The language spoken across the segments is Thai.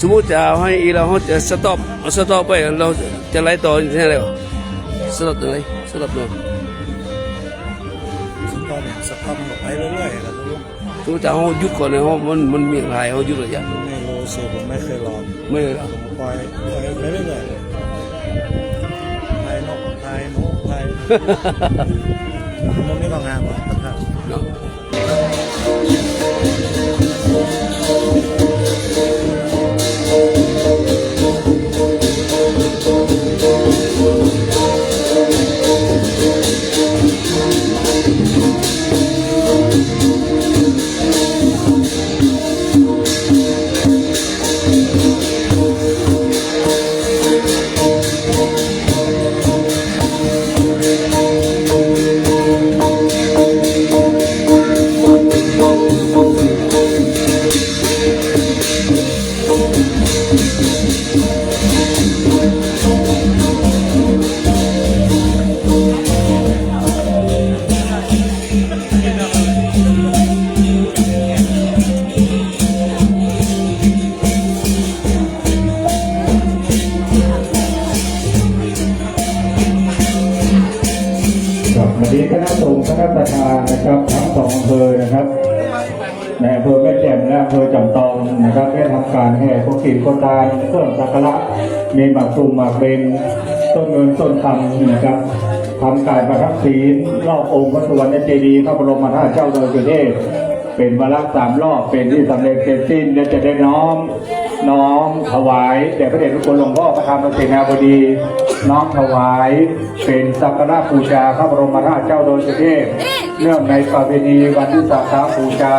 สมมุติจะเอาให้อีเราจะสต็อปไปเราจะไล่ต่อใช่ไหมสต็อปตรงไหนสต็อปตรงสต็อปไปเรื่อยๆแล้วทุกสมมติจะเอาหยุดก่อนนะมันมีอะไรเอาหยุดระยะไม่รู้สิผมไม่เคยลองไม่เลยผมปล่อยไปเรื่อยๆไทยนกไทยมันไม่ต้องงานหรอกครับวันนี้คณะสงฆ์คณะประธานนะครับทั้งสองอำเภอนะครับในอำเภอแม่แจ่มและอำเภอจำตองนะครับได้ทำการแห่พวกกิ่งโคตานเครื่องสักการะมีหมากตุ่มหมากเบญต้นเงินต้นคำนะครับทำการประทับศีลรอบองค์พระสุวรรณเจดีย์พระบรมธาตุเจ้าดอยสุเทพเป็นวาระ3 รอบเป็นที่สำเร็จเสร็จสิ้นและจะได้น้อมถวายแด่พระเดชพระคุณหลวงพ่อพระธรรมเสนาบดีน้อมถวายเป็นสักการะบูชาพระบรมธาตุเจ้าดอยสุเทพเนื่องในประเพณีวันวิสาขบูชา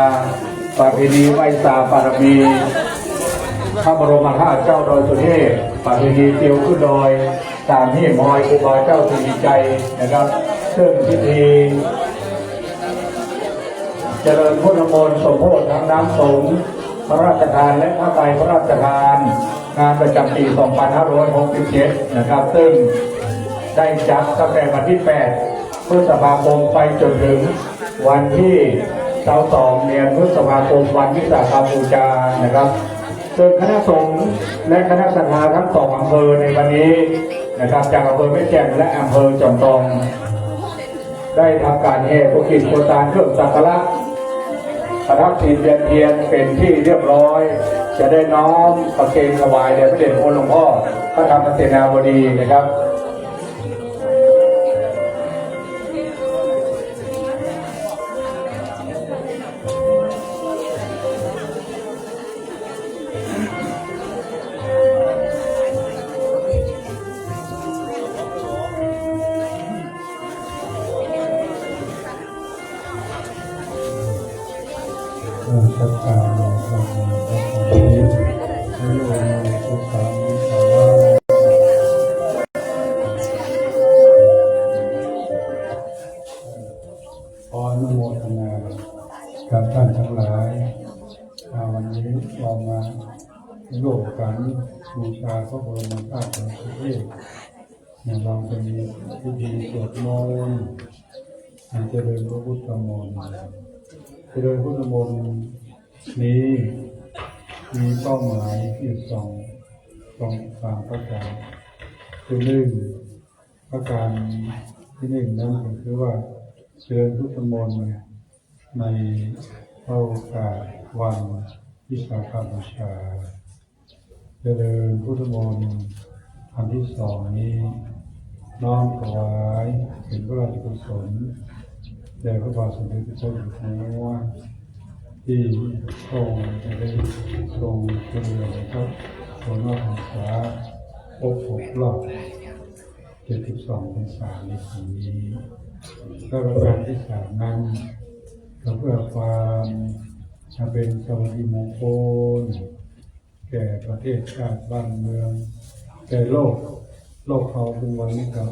ประเพณีไหว้สาบารมีพระบรมธาตุเจ้าดอยสุเทพประเพณีเตียวขึ้นดอยตามที่มอยครูบาเจ้าสุริใจนะครับซึ่งพิธีเจริญพุทธมนต์สมโภชทั้งน้ำสงฆ์พระราชทานและพระไตรพระราชทานงานประจำปี 2567 นะครับซึ่งได้จัดตั้งแต่วันที่ 8 พฤษภาคมไปจนถึงวันที่22 เดือนพฤษภาคมวันวิสาขบูชานะครับซึ่งคณะสงฆ์และคณะสังฆาทั้ง2 อำเภอในวันนี้นะครับจากอำเภอแม่แจ่มและอำเภอจอมทองได้ทำการแห่พวกกิ่งโคตานเครื่องสักการะประทับศีลเทียนเป็นที่เรียบร้อยจะได้น้อมประเคนถวายแด่พระเดชพระคุณหลวงพ่อพระธรรมเสนาบดีนะครับสักการะพระพุทธเจ้าพระโลกสุขังสารขออนุโมทนากับท่านทั้งหลายวันนี้เรามาร่วมกันบูชาพระบรมธาตุของพระเจ้าเราจะมีพิธีสวดมนต์เจริญพระพุทธมนต์เจริญพุทธมนต์นี้มีเป้าหมายอยู่สองประการคือประการที่ 1นั้นก็คือว่าเจริญพุทธมนต์ในโอกาสวันวิสาขบูชาเจริญพุทธมนต์อันที่ 2นี้น้อมถวายเป็นพระราชกุศลแด่พระบาทสมเด็จพระเจ้าอยู่หัวที่พระองค์ได้ทรงเจริญนะครับโรงพรรษา6 รอบ 72 พรรษาในปีนี้และประการที่ 3นั้นก็เพื่อความเป็นสวัสดิมงคลแก่ประเทศชาติบ้านเมืองแก่โลกเขาเป็นวันนี้ก็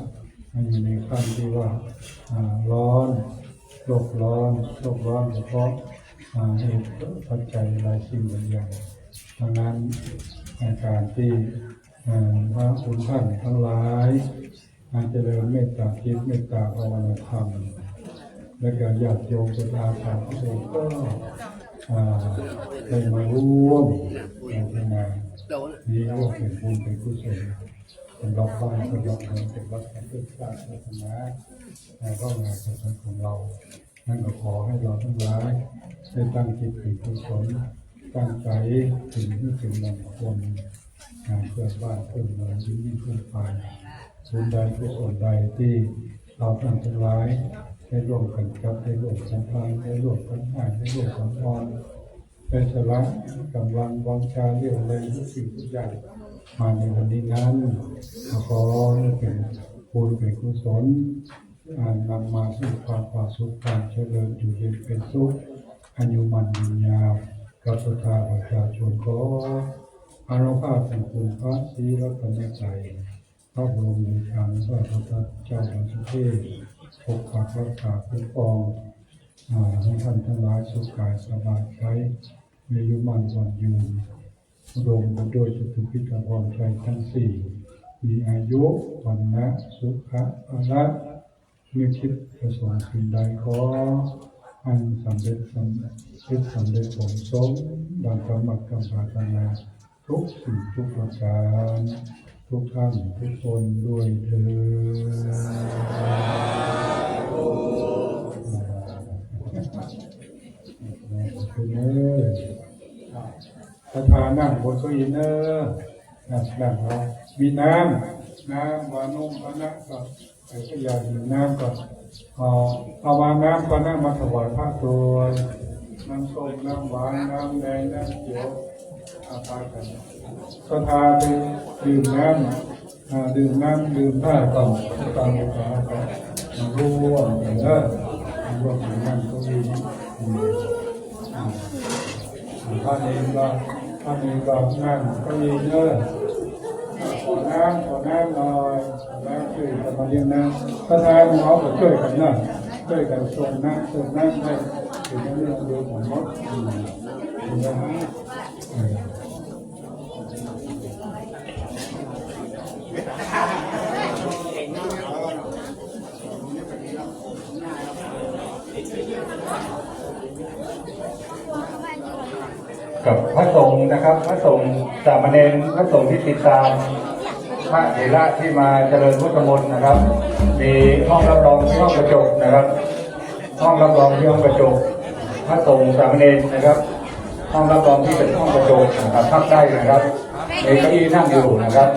อยู่ในขั้นที่ว่าร้อนโลกร้อนเฉพาะเหตุปัจจัยหลายสิ่งหลายอย่างดังนั้นการที่พระคุณท่านทั้งหลายเจริญเมตตาจิตเมตตาภาวนาธรรมและการญาติโยมศรัทธาสาธุชนก็ ได้มาร่วมในงานนี้ก็เป็นบุญเป็นกุศลเป็นรับบ้านเป็นรับเงินเป็นรับการศึกษาศาสนาในห้องงานศาสนาของเรานั่นก็ขอให้เราทั้งหลายได้ตั้งจิตเป็นกุศลตั้งใจถึงที่ถึงมงคลงานเพื่อบ้านเพื่อเมืองยิ่งขึ้นไปส่วนใดกุศลใดที่เราทั้งหลายได้ร่วมกันกับได้ร่วมกันทำได้ร่วมกันอ่านได้ร่วมกันนอนได้สละกำลังวังชาเรี่ยวแรงทุกสิ่งทุกอย่างมาในวันนี้นั้นขอเป็นบุญเป็นกุศลนำมาสู่ความผาสุกความเจริญอยู่เย็นเป็นสุขอายุมันยืนยาวกับศรัทธาประชาชนขออานุภาพแห่งคุณพระศรีรัตนตรัยพระบรมราชานุภาพพระเจ้าทั้งประเทศปกปักรักษาคุ้มครองให้ท่านทั้งหลายสุขกายสบายใจมีอายุมันวันยืนอุดมไปด้วยจตุพิธพรชัยทั้งสี่มีอายุวันนะสุขะภละไม่คิดประสงค์สิ่งใดขออันสำเร็จผลสมดังกรรมกรรมปรารถนาทุกสิ่งทุกประการทุกท่านทุกคนด้วยเถิดประธานนั่งบนเก้าอี้เนอนั่งเรามีน้ำวานุ่มพระนักก็ใส่ขยะดื่มน้ำก่อนเอาวางน้ำก่อนนั่งมาถวายพระตัวน้ำส้มน้ำหวานน้ำแดงน้ำเขียวอาภากันก็ทาไปดื่มน้ำดื่มผ้าก่อนตามภาษากันร่วมกันเนอะร่วมกันนั่งก็ดีท่านเองก็นั่งก็ดีเนอะขอน้ำหน่อยน้ำช่วยกันมาเลี้ยงน้ำถ้าทานเขาก็ช่วยกันนะช่วยกันส่งน้ำให้ถึงเรื่องเดียวของมดถึงจะให้กับพระสงฆ์นะครับพระสงฆ์สามเณรพระสงฆ์ที่ติดตามพระเถระที่มาเจริญพุทธมนต์นะครับมีห้องรับรองที่ห้องกระจกนะครับห้องรับรองที่ห้องกระจกพระสงฆ์สามเณรนะครับห้องรับรองที่เป็นห้องกระจกนะครับพักได้นะครับมีเก้าอี้นั่งอยู่นะครับ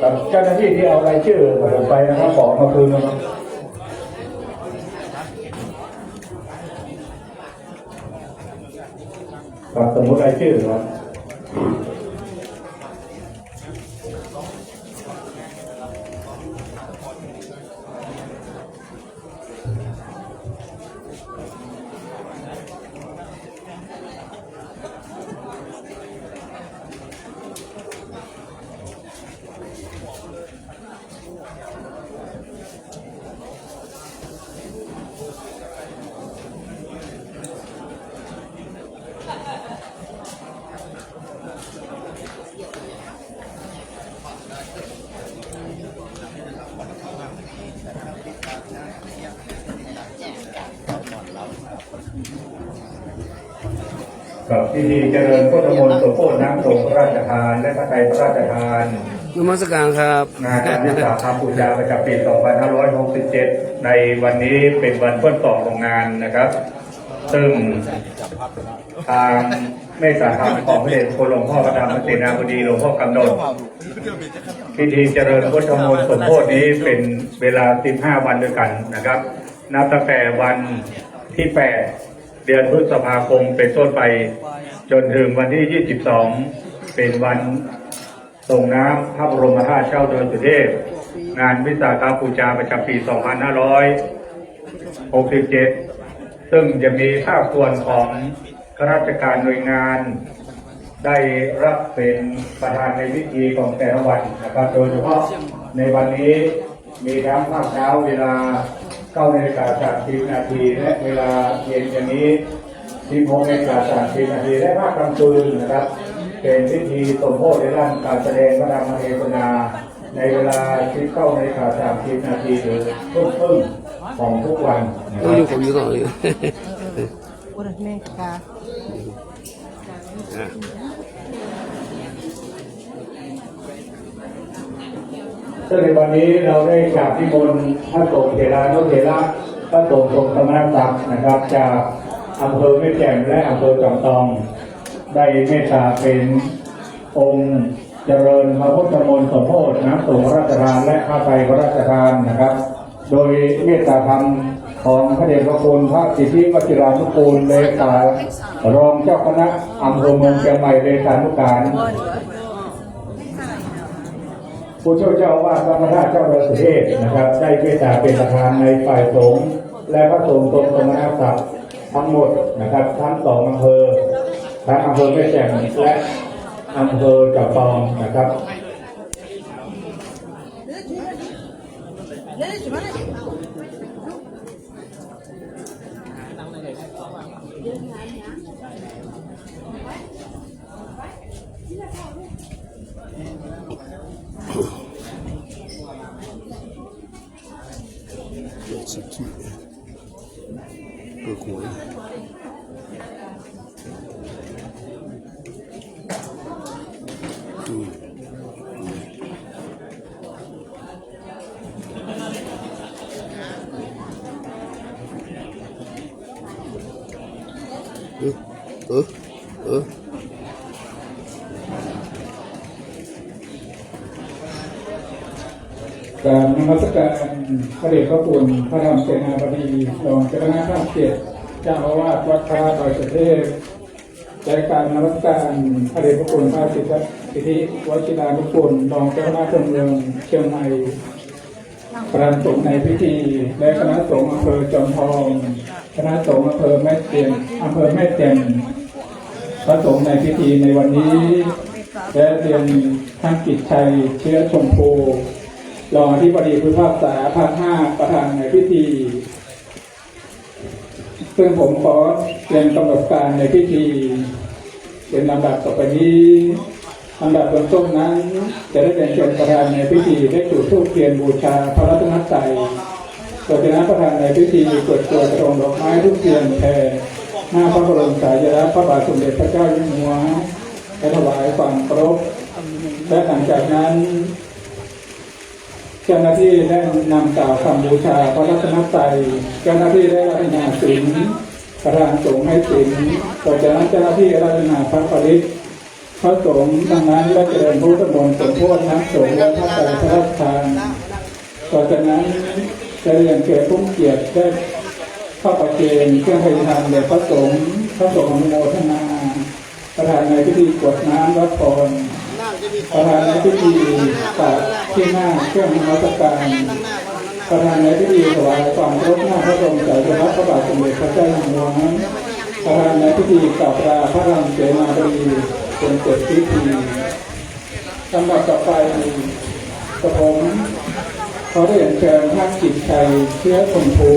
กับเจ้าหน้าที่ที่เอารายชื่อผมไปนะครับบอกมาคืนนะครับสมมติรายชื่อครับ กับพิธีเจริญพุทธมนต์สมโภชน้ำสงฆ์พระราชทานและพระไตรพระราชทานนมัสการครับงานการสาขาปูชาประจำปี 2567 ในวันนี้เป็นวันเพิ่มต่อโรงงานนะครับ ซึ่งทางเมตตาธรรมของพระเดชคุณหลวงพ่อประธานเสนาบดีหลวงพ่อกำหนดพิธีเจริญพุทธมนต์สมโภชนี้เป็นเวลา 15 วันด้วยกันนะครับนับตั้งแต่วันที่ 8 เดือนพฤษภาคมเป็นต้นไปจนถึงวันที่ 22 เป็นวันส่งน้ำพระบรมธาตุเจ้าดอยสุเทพงานวิสาขบูชาประจำปี 2567 ซึ่งจะมีภาคส่วนของข้าราชการหน่วยงานได้รับเป็นประธานในพิธีของแต่ละวันนะครับโดยเฉพาะในวันนี้มีทั้งภาคเช้าเวลา 9:30 นาทีและเวลาเย็นอย่างนี้ 16:30 นาทีและภาคกลางคืนนะครับเป็นพิธีสมโภชในด้านการแสดงพระธรรมเทศนาในเวลา 19:30 นาทีหรือทุ่มครึ่ง ของทุกวันนะ ก็ ค อยู่ รับ กับอยู่ต่อเลย อุดมแม่กา ซึ่งในวันนี้เราได้กราบนิมนต์พระสงฆ์เถรานุเถระพระสงฆ์ทรงสมณศักดิ์นะครับ จากอำเภอแม่แจ่มและอำเภอจอมทองได้เมตตาเป็นองค์เจริญพระพุทธมนต์สมโภชน้ำสงฆ์พระราชทานและข้าไฟพระราชทานนะครับ โดยเมตตาธรรมของพระเดชพระคุณพระสิทธิวชิรานุกูลเลขารองเจ้าคณะอำเภอเมืองเชียงใหม่เลขานุการผู้ช่วยเจ้าอาวาสวัดพระธาตุเจ้าดอยสุเทพนะครับ ได้เมตตาเป็นประธานในฝ่ายสงฆ์และพระสงฆ์ทรงสมณศักดิ์ทั้งหมดนะครับทั้งสองอำเภอทั้งอำเภอแม่แจ่มและอำเภอจอมทองนะครับ สิทธิเปิดหวยเออ การนมัสการพระเดชพระคุณพระธรรมเสนาบดีรองเจ้าคณะภาค7เจ้าอาวาสวัดพระดอยสุเทพและการนมัสการพระเดชพระคุณพระสิทธิวชิรานุกูลรองเจ้าคณะเมืองเชียงใหม่ประธานสงฆ์ในพิธีและคณะสงฆ์อำเภอจอมทองคณะสงฆ์อำเภอแม่เตียนอำเภอแม่แจ่มพระสงฆ์ในพิธีในวันนี้และเรียนท่านกิจชัยเชื้อชมพูรองอธิบดีผู้พิพากษาภาค5ประธานในพิธีซึ่งผมขอเรียนกำหนดการในพิธีเป็นลำดับต่อไปนี้ลำดับต้นนั้นจะได้เป็นเชิญประธานในพิธีได้จุดธูปเทียนบูชาพระรัตนตรัยต่อจากนั้นประธานในพิธีเปิดตัวกระทงดอกไม้ทุกเทียนแผ่หน้าพระบรมฉายาลักษณ์พระบาทสมเด็จพระเจ้าอยู่หัวและถวายความเคารพและหลังจากนั้นเจ้าหน้าที่ได้นำกล่าวคำบูชาพระรัตนตรัยเจ้าหน้าที่ได้รัตนาศีลประธานสงฆ์ให้ศีลต่อจากนั้นเจ้าหน้าที่รัตนาพระปริตพระสงฆ์ดังนั้นได้เจริญพุทธมนต์สมโภชน้ำสงฆ์และพระไตรพระราชทานต่อจากนั้นจะเรียนเกิดผู้เกียรติได้เข้าประเคนเครื่องพยทานแด่พระสงฆ์อนุโมทนาประธานในพิธีกรวดน้ำรับพรประธานในพิธีตัดที่หน้าเครื่องนมัสการประธานในพิธีถวายความเคารพหน้าพระบรมฉายาลักษณ์พระบาทสมเด็จพระเจ้าอยู่หัวประธานในพิธีกราบลาพระธรรมเสนาบดีเป็นเสร็จพิธีลำดับต่อไปกระผมขอได้เรียนเชิญท่านกิจชัยเชื้อชมพู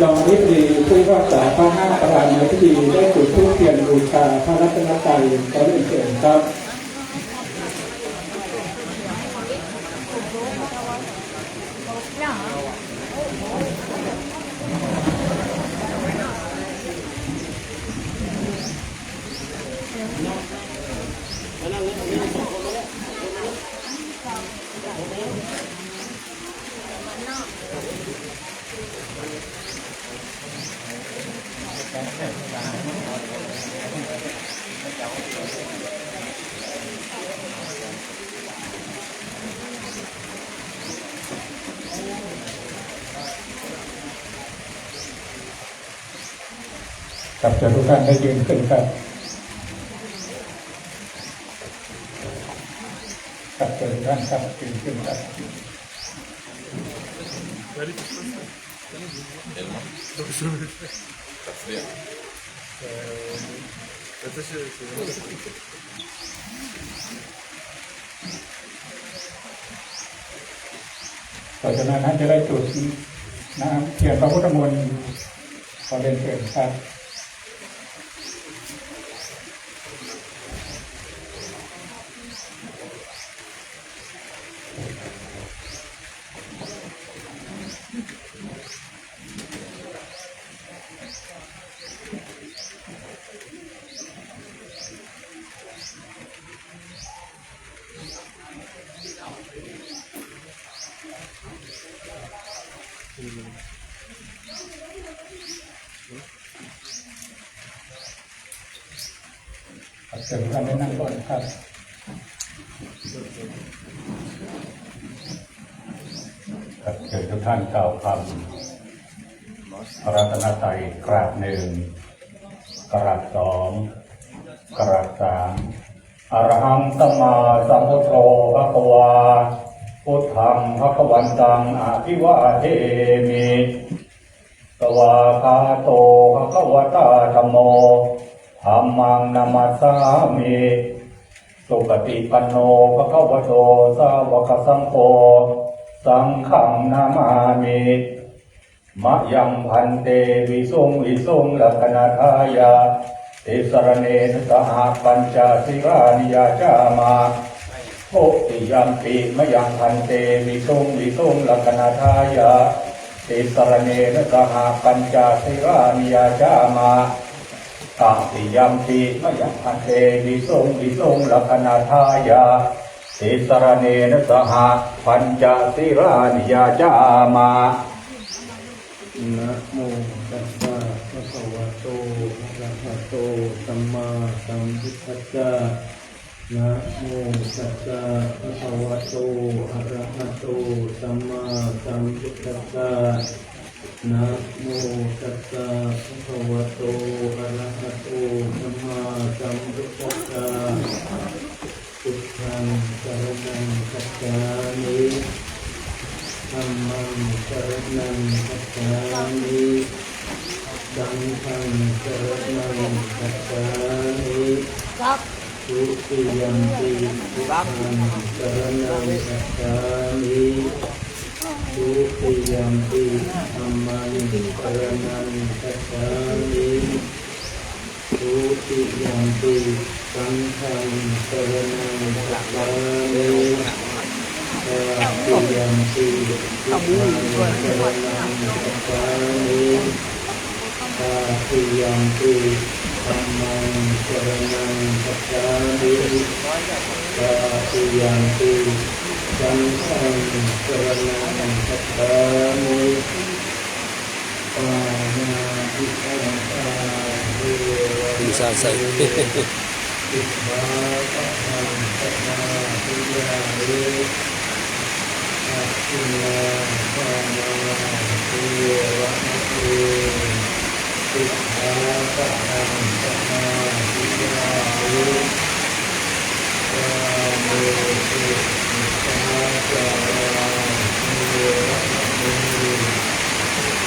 รองอธิบดีผู้พิพากษาภาค5ประธานในพิธีได้จุดธูปเทียนบูชาพระรัตนตรัยขอเรียนเชิญครับ ครับเชิญทุกท่านได้ยืนขึ้นครับครับเชิญท่านครับยืนขึ้นครับต่อจากนั้นจะได้จุดน้ำเทียนพระพุทธมนต์ขอเรียนเชิญครับ เสร็จแล้วได้นั่งก่อนครับครับเชิญทุกท่านกล่าวคำพระรัตนตรัยกราบหนึ่งกราบสองกราบสามอรหังสัมมาสัมพุทโธภควาพุทธังภควันตังอภิวาเทมิสวาคาโตภควตาธัมโมธัมมังนัมมัสสามิสุปฏิปันโนภควโตสาวกสังโฆสังฆังนามามิมะยังพันเตวิสุงลักขณาทายาติสรเนนสหปัญจสิรานิยาจามาโหติยัมปิมะยังพันเตวิสุงลักขณาทายาติสรเนนสหปัญจสิรานิยาจามาตติยัมปิมะยังพันเตวิสุงลักขณาทายาติสรเนนสหปัญจสิรานิยาจามานะโมตัสสะภะคะวะโตอะระหะโตสัมมาสัมพุทธัสสะนะโมตัสสะภะคะวะโตอะระหะโตสัมมาสัมพุทธัสสะนะโมตัสสะภะคะวะโตอะระหะโตสัมมาสัมพุทธัสสะพุทธังสรณังคัจฉามิธัมมังสรณังคัจฉามิสังฆังสรณังคัจฉามิทุติยัมปิพุทธังสรณังคัจฉามิทุติยัมปิธัมมังสรณังคัจฉามิทุติยัมปิสังฆังสรณังคัจฉามิตติยัมปิพุทธังสรณังคัจฉามิตติยัมปิธัมมังสรณังคัจฉามิตติยัมปิสังฆังสรณังคัจฉามิปานาติปัสสะเทวะ bisa saya อิทธาปะทังปะนาติยามิอัตตินาปานาเทวะเทอิทธาปะทังปะนาติยามิปาเมติอิทธาจาราเทวะเท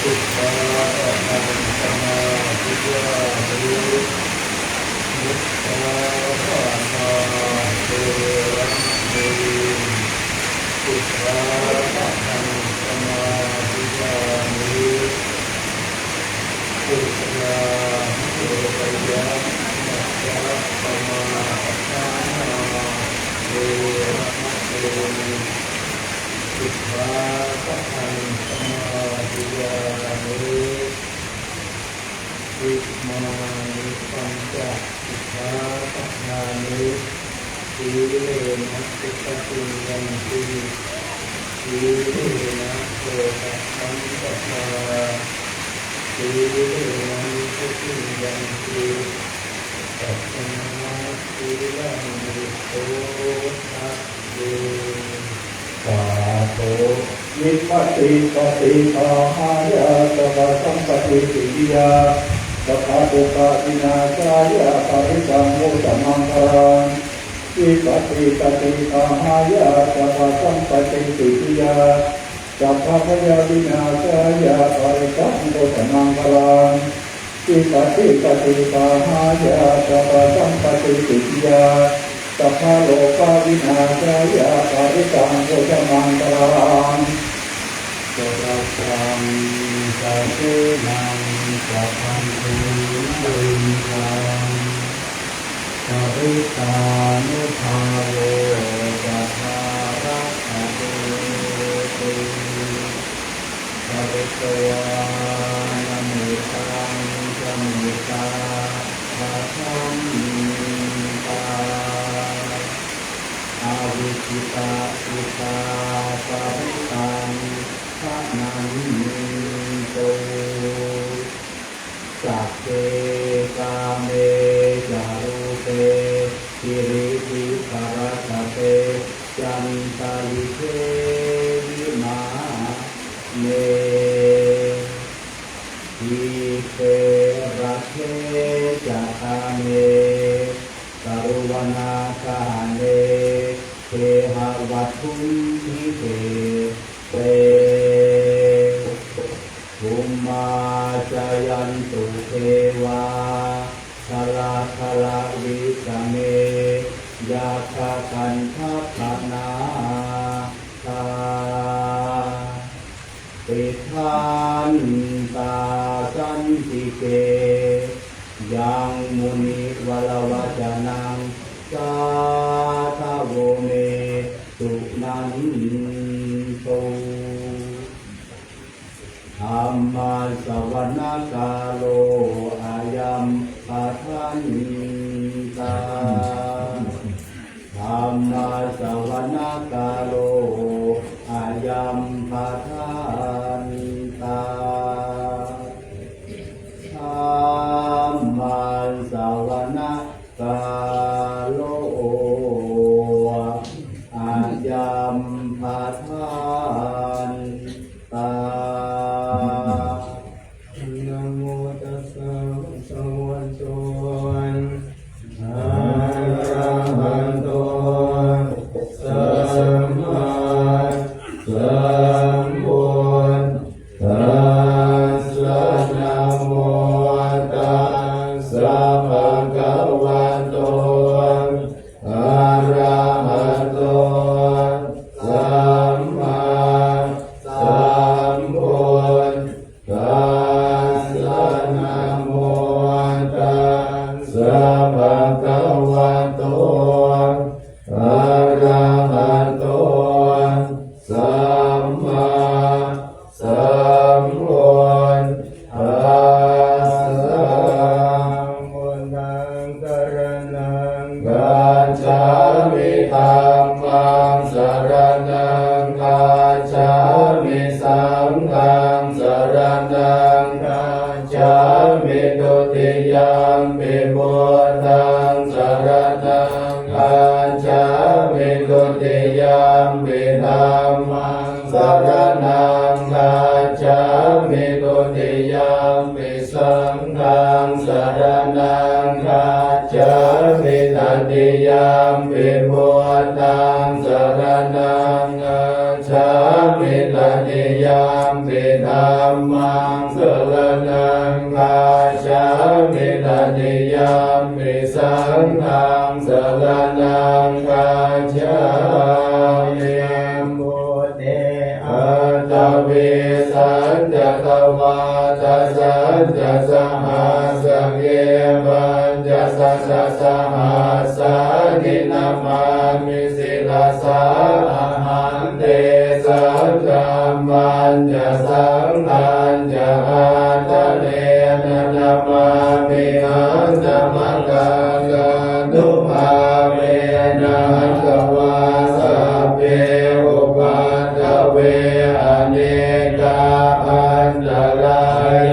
อิทธาปะทังปะนาติยามิมุตตาภาคาเทวะเทพุทธาภะทังสมาธิยามิพุทธาเทวยะมัจจปมาปัฏฐานาเทวะเทพุทธาภะทังสมาธิยามิอิมานิปัญจสิกขาปะทานิสีเลนะสุปฏิยันติสีเลนะโสตสัมปทาสีเลนะสุปฏิยันติสัพพะสีลังวิโสทัพเยสาธุวิปัสสิปฏิภาหายะสัพพสัมปติสิทธิยาสัพพะทุกขวินาศายะปริสัมโมสมังคารังวิปัสสิปฏิภาหายะสัพพสัมปติสิทธิยาสัพพะพยาวินาศายะปริสัมโมสมังคารังวิปัสสิปฏิภาหายะสัพพสัมปติสิทธิยาสัพพะโลกวินาศายะปริสัมโมสมังคารังโสตัสสังสัพเพนังสัพพันธุวิญญาณปริตานุภาโวสัทธารักขะโตติปริตวานมิตังสมิตาภะธัมตาอาวิคิตาอุตาปริตังภะนันโตสัพเพกาเมจารุเป รัตเตจันตาลิเทวิมาเนทิเตระเทจะคาเนกรุวนาคาเนเทหวัตถุทิเตเตภูมาจายันตุเทวาคลาคลาวิสเมยาคาคันทัพนาคาติทานตาสันติเกยังมุนิวลวัจนังสาทาโวเมสุนันโตธัมมาสวนาคาโลอายัมปัฏฐานิตาธัมมาสวนาคาโลอายัมปัฏฐานิตาธัมมาสวนาคาโลอายัมปัฏฐานิตานะโมตัสสะภะคะวะโตอะระหะโตสัมมาสัมพุทธัสสะนะโมตัสสะภะคะวะโตอะระหะโตสัมมาสัมพุทธัสสะนะโมตัสสะภะคะวะโตอะระหะโตสัมมาสัมพุทธัสสะพุทธังสรณังกัจฉามิธัมมังสรณังกัจฉามิสังฆังสรณังกัจฉามิตุติยมปิพุทธังสรณังกัจฉามิตุติยมปิธัมมังสรณังกัจฉามิตุติยมปิสังฆังสรณังกัจฉามิตติยมปิพุทธังสรณังกัจฉามิตติยมปิธัมมังสรณังกัจฉามิตติยมปิสังฆังสรณังกัจฉามิพุทเตอัตตวิสัญจตวาทัสสัญจสหัสเกปัญจสัสสะหัสสะนินามามิสิลาสาอาหันเตสัจจามัญจสังฆัญจอาตเลนะนามามิอันตมะกะกะตุภาเวนะกวาสัพเพอุปัฏฐเวอเนกาอันตรา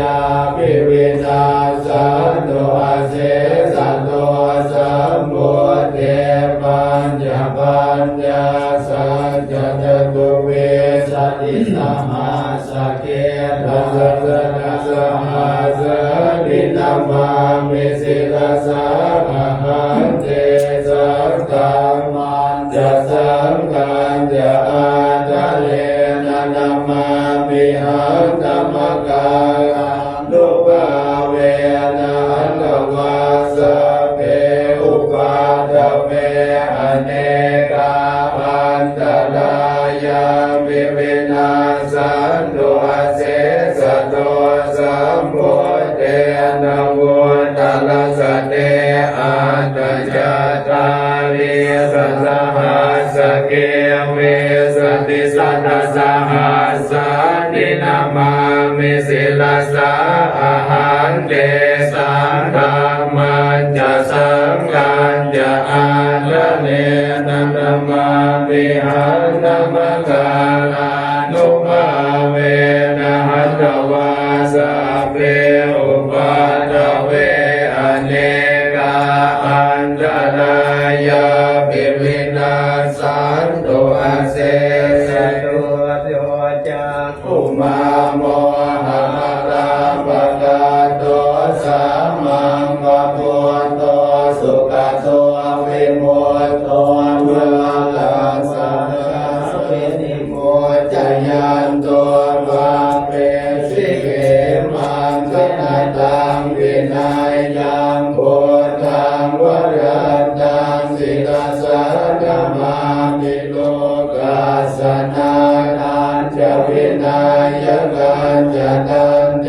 ยาภิวินาศสันโตอาเสสันโตสัมพุทเทปัญญสัจจตุเวสติสหัสเกตัสสะนัสหัสดินามามิสิลาสาหันเตสังฆังมันจะสังฆัญจะอาตเลนะนามามิหันตมะกาลุภาเวนะอันตวาสัพเพอุปาทเวอเนกาอันตรายาวิวินาสันโตอาเสสะโตสัมพุทเตนะโมตัสสะเตอัตตจัตตาริสัสสะหัสเกเวสติสัตตสหัสสะนินามามิสิลาสาอาหันเตสังฆังมัญจะสังฆัญจะอาละเลนะนามามิหันตมะกาลานุภาเวนะหัตถวาสัพเพอุปัฏฐเวอเนกาอันตรายา ภิวินาสันตุอาเสสตุโยจักขุมาโมหะลาภะกาโตสัมมังวะพุทโตสุขโตวิมุตโตเมื่อลาสังฆเวนิโมจยันโตวะเปสิเกมังคณตังวินัยยังพุทธังวรันตังศิลาสะธรรมามิโลกาสนานันจะวินัยกันจะตันเต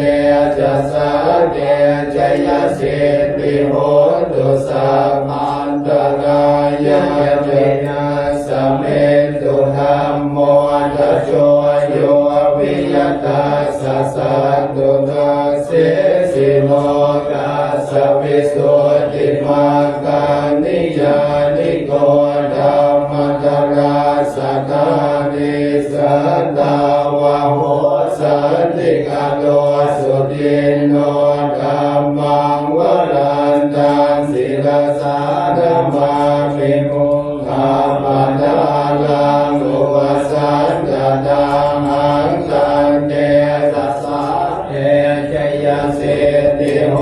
จะสะเตจะยสิทธิโหตุสัมมันตรายะเจนะสเมตุธัมโมทัจโจโยวิยตัสสะสันตุทัสเสสิโลกาสวิสุทธิมาคานิยานิโกธัมมตราสัทธานิสัตตาวะโหสันติกาโลสุตินโนธัมมังวรันตังศิลาสาธรรมามิมุขะปัฏฐานังอุปสันตตังหังตันเตสัสสะเตชยสิทธิโห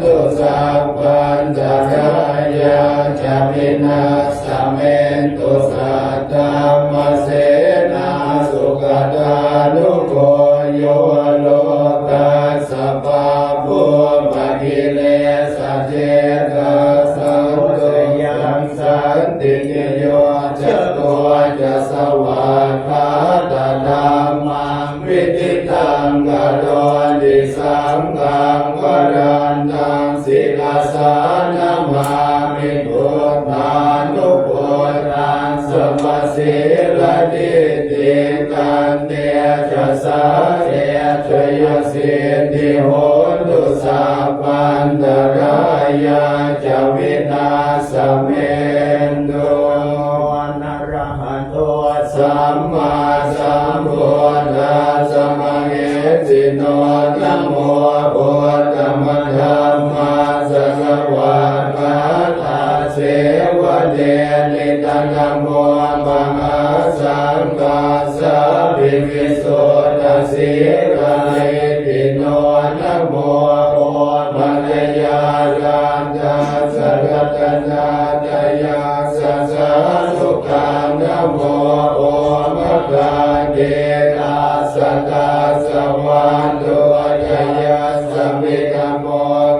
ตุสัพพันตรายะจะวินาสเมตุสัตตมเสนาสุขตานุโกโยโลกัสสะปะปุปะกิเลสเจตสังโตยังสันติโยจะตัวจะสวัสดิ์ตาธรรมังวิทิตังกะโดดิสังฆังวรันตังศิลาสานามามิพุทธานุพุทธังสมัสสิลดิติกันเตจะสาเอชยสิทธิโหตุสัพพันตรายะจะวินาสเมตุนรหันโตสัมมาสัมพุทธัสสะมะเหสิโนนะโมพุทธมะธัมมาสสะวะกะตาเสวะเดลิตานะโมมหาสังฆัสสะภิวิสุทธัสสิราภิโนนะโมโอปัญญาลันตัสสะรัตนาตยาสัสสะสุขังนะโมโอมะกะเกตัสสะตัสสะวันโตยยัสสะมิกะโม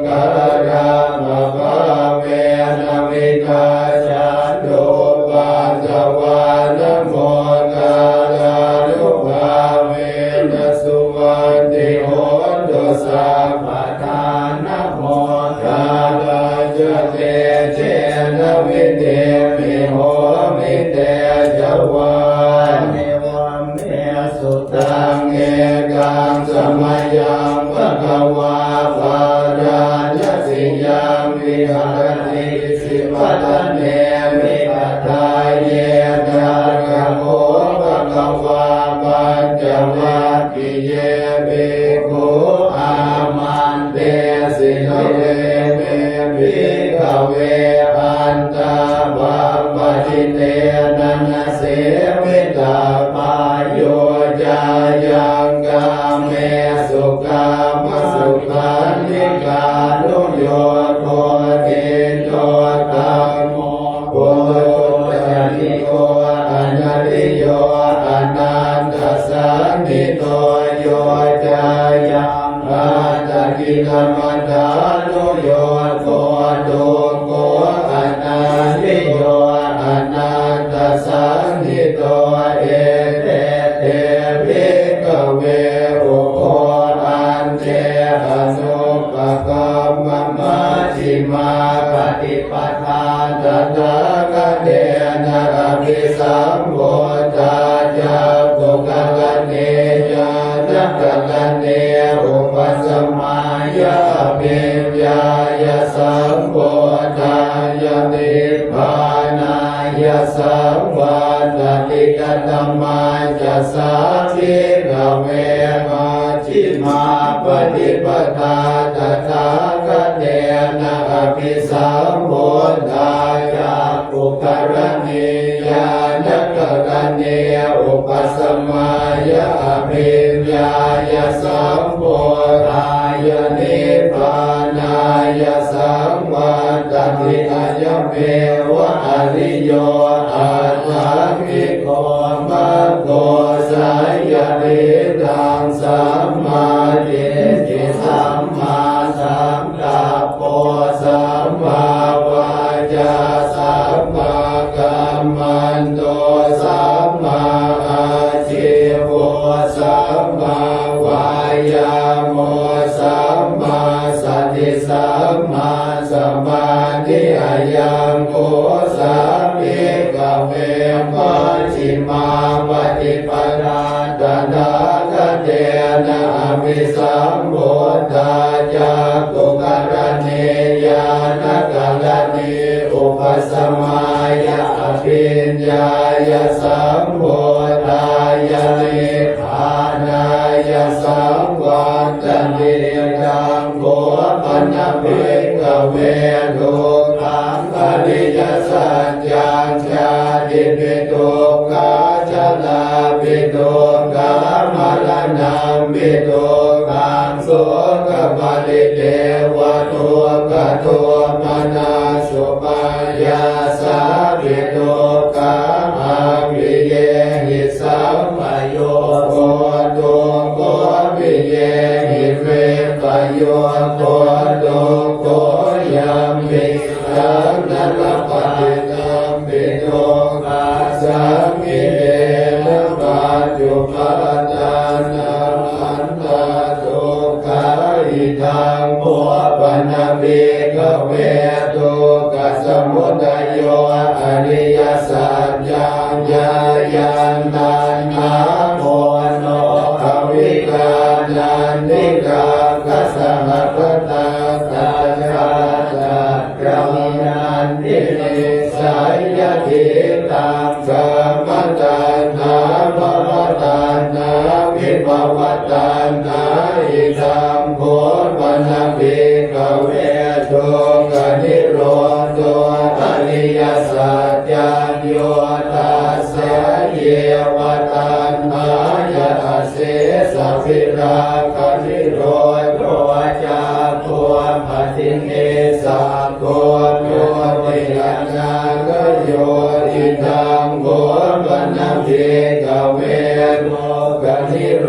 กะระมะภะเวนะวิกาจันโตปัสสะวะนะโมกะระนุภาเวนะสุวันติโหตุสัพพะทานะโมกะระจเตเจนะวิเตมิโหมิเตจวันเนวัมเมสุตังเอกังสมัยยังภะคะวาภาราญสิยังวิหารติสิปัตเนมิกทายเยตากะโมภะคะวาปัญจวัคคีเยภิกขุอามันเตสิโนเวเมภิกขเวอันตาบัมปะทิเตนะนะเสวิตาปายโยจายังกาเมสุขามสุขันธิกานุโยโคติโตตัมโมโพธินิโกอนันติโยอนันตสันติโตโยจายังอาตกิลมัฏฐานุโยโคตุโกอนันติโยอนันตสันติโตเอเตเตภิกขเวอุโคอันเทอนุปกัมมะมัชฌิมาปฏิปทาตถาคเตนะอภิสัมโพธาญาปุกะเนญาณกะเนอุปสัมมายาปิญญายสัมโพธายานิพพานายสัมวัฏติกตัมมาจะสาธิกเวมาชิมาปฏิปทาตถาคเตนะอภิสัมโพธายาปุกะ รณียานักกันเนอุปสมัยอภิญญายสัมโพธายนิพพานายสัมวัตติอัยเมวะอริโยอัตถามิโกมังโกสายริตังสัมมาทิฏฐิสัมมาสังกัปโปสัมมาวาจาสัมมากัมมันโตสัมมาอาชีวสัมมาวายาโมสัมมาสติสัมมาสมาธิอายังโกสัมภิกเวมัชฌิมาปฏิปทาตถาคเตนะอภิสัมโพธาจักขุกรณียานักกรณีอุปสมัยอภิญญายสัมโพธายนิพพานายสัมวัตติยัมโภปันภิกขเวทุกขังอริยสัจจังชาติปิทุกขาชลาปิทุกขามรณะปิทุกขังโสกปริเทวทุกขโทมนัสสุปายาสาปิทุกขาอาภิเยหิสัมปโยโคตุโกภิเยหิเวปโยโคตุโกยัมมิสังนัลปฏิตัมปิทุกขาสัมมิเดนะปัจจุปัฏฐานังอันตทุกขาอิทังโพปันภิกขเวทุกขสมุทัยโยอริยสัจจังญายันตันหาโมโนภวิกานันติกาคัสหะปะตาตาจาตาพระมินันติสายยะทิตังสัมปทานนาภวตานนาวิภวตานนาอิทัมโพปันภิกขเวทุกขนิโรธอริยสัจจัญโยตัสสะเยวตันหายะเสสะภิราคนิโรธจากโคปฏิเนสักโคโยติยันนาคโยอิทังโกปันภิกขเวทุกขนิโร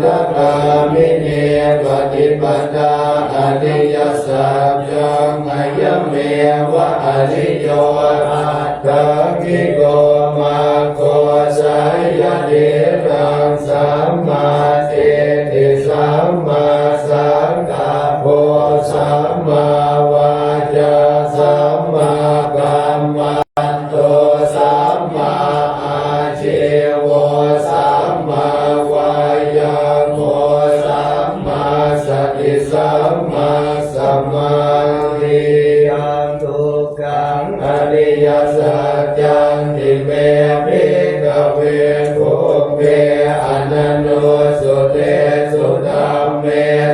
ธกามิเนปฏิปทาอริยสัจจังอัยเมวะอริโยอัตถมิโกมาโคสายเดรังสัมมาเทติสัมมาสังกัปโปสัมมาวาจาสัมมากัมมันโตสัมมาอาชีวสัมมาวายาโมสัมมาสติสัมมาสมาธิยังทุกขังอริยสัจจังติเมภิกขเวทุกเมอนันโนสุเตสุธัมเม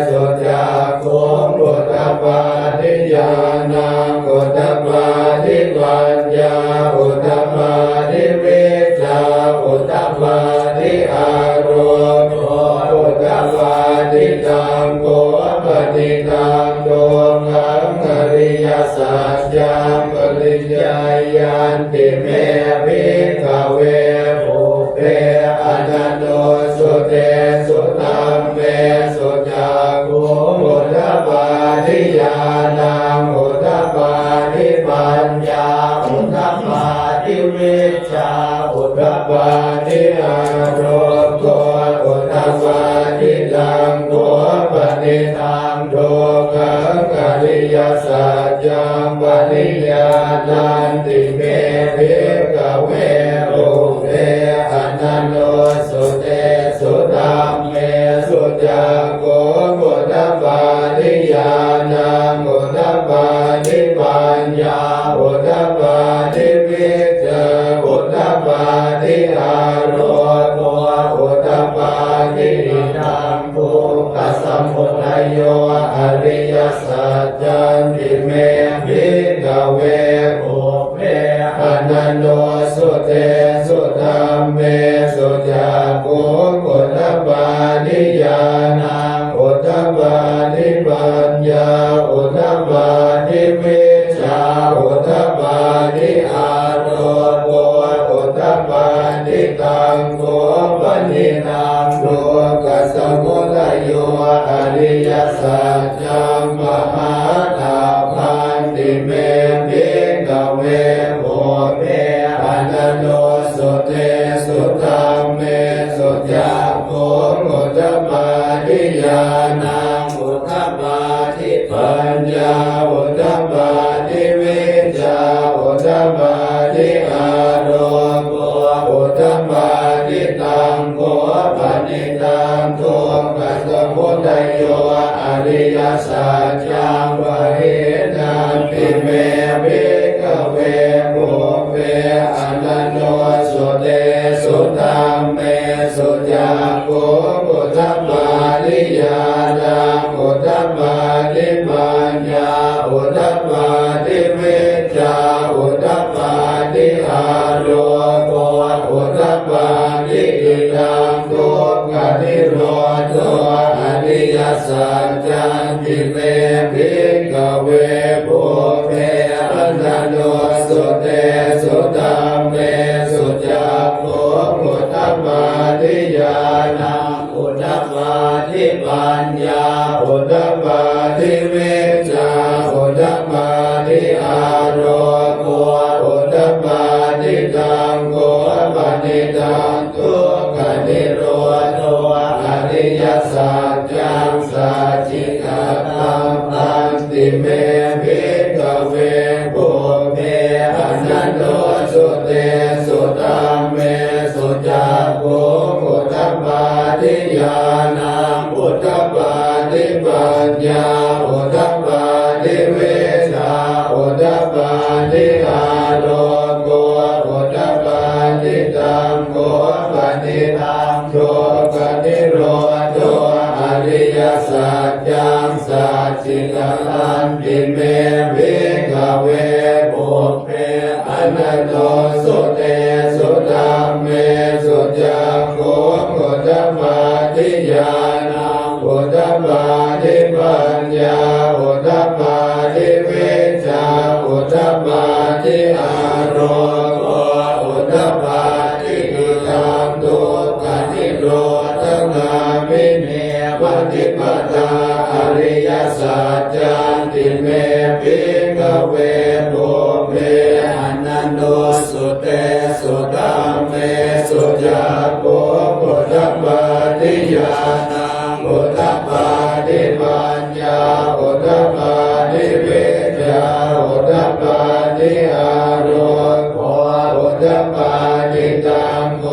สุจักขุพุทธปาทิญาณังพุทธปาทิปัญญาพุทธปาทิวิชาพุทธปาทิอารมณ์พุทธปาทิตังโกปฏิตังโดขังอริยสัจจังปริญญายันติเมภิกขเวภูเพอนันโนสุเตสุธัมเมสุจักขุพุทธปาทิญาณังพุทธปาทิปัญญาพุทธปาทิวิชาพุทธปาทิอารมณ์พุทธปาทิตังโกปฏิตังโดขังอริยสัจจังปริญญานันติเมภิกขเวภูเพอนันโนสุเตสุธัมเมสุจักขุพุทธปาทิญาณังพุทธปาทิปัญญาพุทธปาทิวิชาพุทธปาทิอารมณ์พุทธปาทินิธังภูกสมุทัยโยอริยสัจจันติเมภิกขเวภูเพอนันโน สุเตสุธัมเมสุจักขุอุทธัปปาทิญาณังอุทธัปปาทิปัญญาอุทธัปปาทิวิชชาอุทธัปปาทิอาโรโกอุทธัปปาทิตังโกปนินังโลกัสสมุทัยโยอริยสัจจังมหานาพันติเมภิกขเวโภเมอนันโนสุเตสุธัมเมสุจักขุอุทธัปปาทิญาณังอุทธัปปาทิปัญญาอุทธัปปาทิวิชชาอุทธัปปาทิอาโรโกอุทธัปปาทิตังโกปนิตังทุกขสมุทัยโยอริยสัจจังวะเหตันติเมภิกขเวโภเวอนันโนสุเตสุธัมเมสุจักขุอุทธัปปาทิญาณังอุทธัปปาทิปัญญาอุทธัปปาทิวิชชาอุทธัปปาทิอาโรโกอุทธัปปาทิอิทังทุกขนิโรธอริยสัจจันติเมภิกขเวโภเมอนันโนสุเตสุธัมเมสุจักขุอุทธัปปาทิญาณังอุทธัปปาทิปัญญาอุทธัปปาทิวิชชาอุทธัปปาทิอาโรโกอุทธัปปาทิตังโกปนิตังทุกขนิโรธอริยสัจจังสัจจิกตังตันติเมภิกขเวโภเมอนันโนสุเตสุธัมเมสุจักขุอุทธัปปาทิญาณังอุทธัปปาทิปัญญาอุทธัปปาทิวิชชาอุทธัปปาทิอาโรโกอุทธัปปาทิตังโกปนิตังโลกนิโรธอริยสัจจังสัจจิกตันติเมภิกขเวโภเมอนันโนสุเตสุธัมเมสุจักขุอุทธัปปาทิญาณังอุทธัปปาทิปัญญาอุทธัปปาทิวิชชาอุทธัปปาทิอาโรโกอุทธัปปาทิอิทังทุกขนิโรธงามิเนปฏิปทาอริยสัจจันติเมภิกขเวโภเมอนันโนสุเตสุธัมเมสุจักขุอุทธัปปาทิญาณังอุทธัปปาทิปัญญาอุทธัปปาทิวิชชาอุทธัปปาทิอาโรโกอุทธัปปาทิตังโก